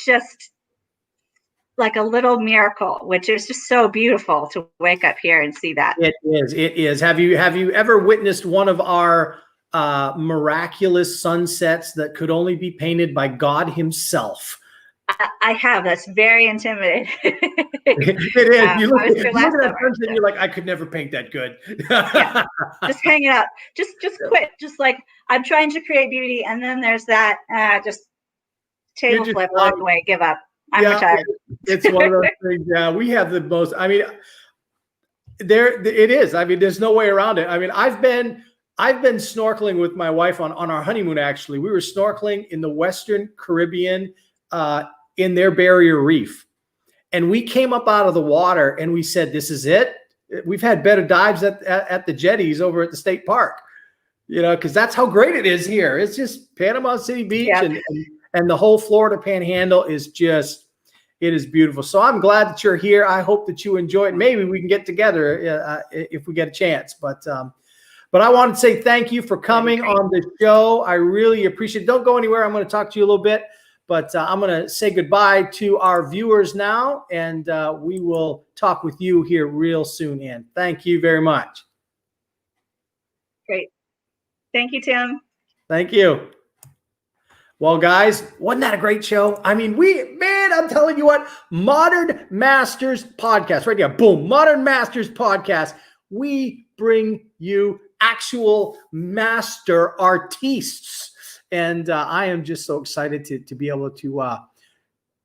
just like a little miracle, which is just so beautiful to wake up here and see that. It is. It is. Have you ever witnessed one of our miraculous sunsets that could only be painted by God himself? I have. That's very intimidating. It is. You look at that sunset, you're like, I could never paint that good. Just hang it up. Just quit. Just like, I'm trying to create beauty, and then there's that. Just table flip, walk away, give up. I'm retired. It's one of those things. Yeah, we have the most. I mean, it is. I mean, there's no way around it. I mean, I've been snorkeling with my wife on our honeymoon. Actually, we were snorkeling in the Western Caribbean. In their barrier reef, and we came up out of the water and we said, this is it. We've had better dives at the jetties over at the state park, because that's how great it is here. It's just Panama City Beach and the whole Florida Panhandle is just, it is beautiful. So I'm glad that you're here. I hope that you enjoy it. Maybe we can get together if we get a chance, but I want to say thank you for coming on the show. I really appreciate it. Don't go anywhere. I'm going to talk to you a little bit. But I'm going to say goodbye to our viewers now, and we will talk with you here real soon, Ann. Thank you very much. Great. Thank you, Tim. Thank you. Well, guys, wasn't that a great show? I mean, I'm telling you what, Modern Masters Podcast, right there, boom, Modern Masters Podcast. We bring you actual master artistes. And I am just so excited to be able to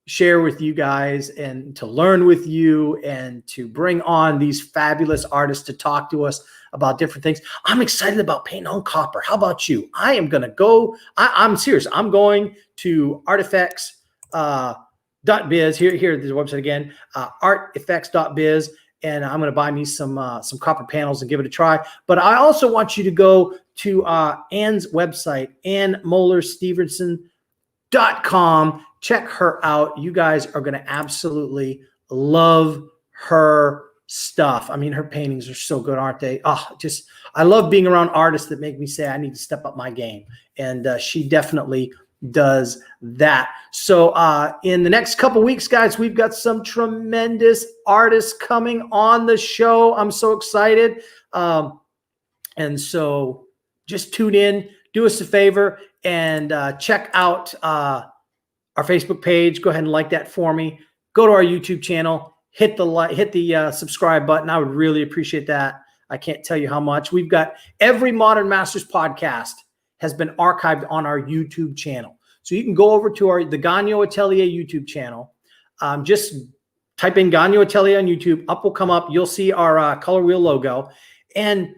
share with you guys and to learn with you and to bring on these fabulous artists to talk to us about different things. I'm excited about painting on copper. How about you? I am going to go. I'm serious. I'm going to artifacts.biz. Here's the website again, artifacts.biz. And I'm going to buy me some copper panels and give it a try. But I also want you to go to Anne's website, MoellerStevenson.com. Check her out. You guys are going to absolutely love her stuff. I mean, her paintings are so good, aren't they? I love being around artists that make me say I need to step up my game. And she definitely does that. So in the next couple weeks, guys, we've got some tremendous artists coming on the show. I'm so excited. And so just tune in, do us a favor, and check out our Facebook page. Go ahead and like that for me. Go to our YouTube channel, hit the subscribe button. I would really appreciate that. I can't tell you how much. We've got every Modern Masters podcast has been archived on our YouTube channel. So you can go over to the Gagnon Atelier YouTube channel. Just type in Gagnon Atelier on YouTube. Up will come up. You'll see our color wheel logo. And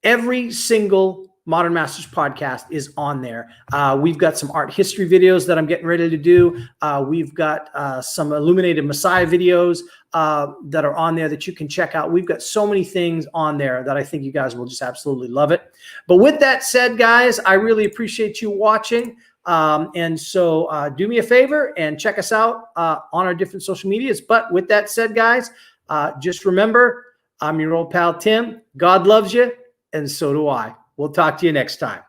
every single Modern Masters podcast is on there. We've got some art history videos that I'm getting ready to do. We've got some Illuminated Messiah videos that are on there that you can check out. We've got so many things on there that I think you guys will just absolutely love it. But with that said, guys, I really appreciate you watching. And so do me a favor and check us out on our different social medias. But with that said, guys, just remember, I'm your old pal, Tim. God loves you, and so do I. We'll talk to you next time.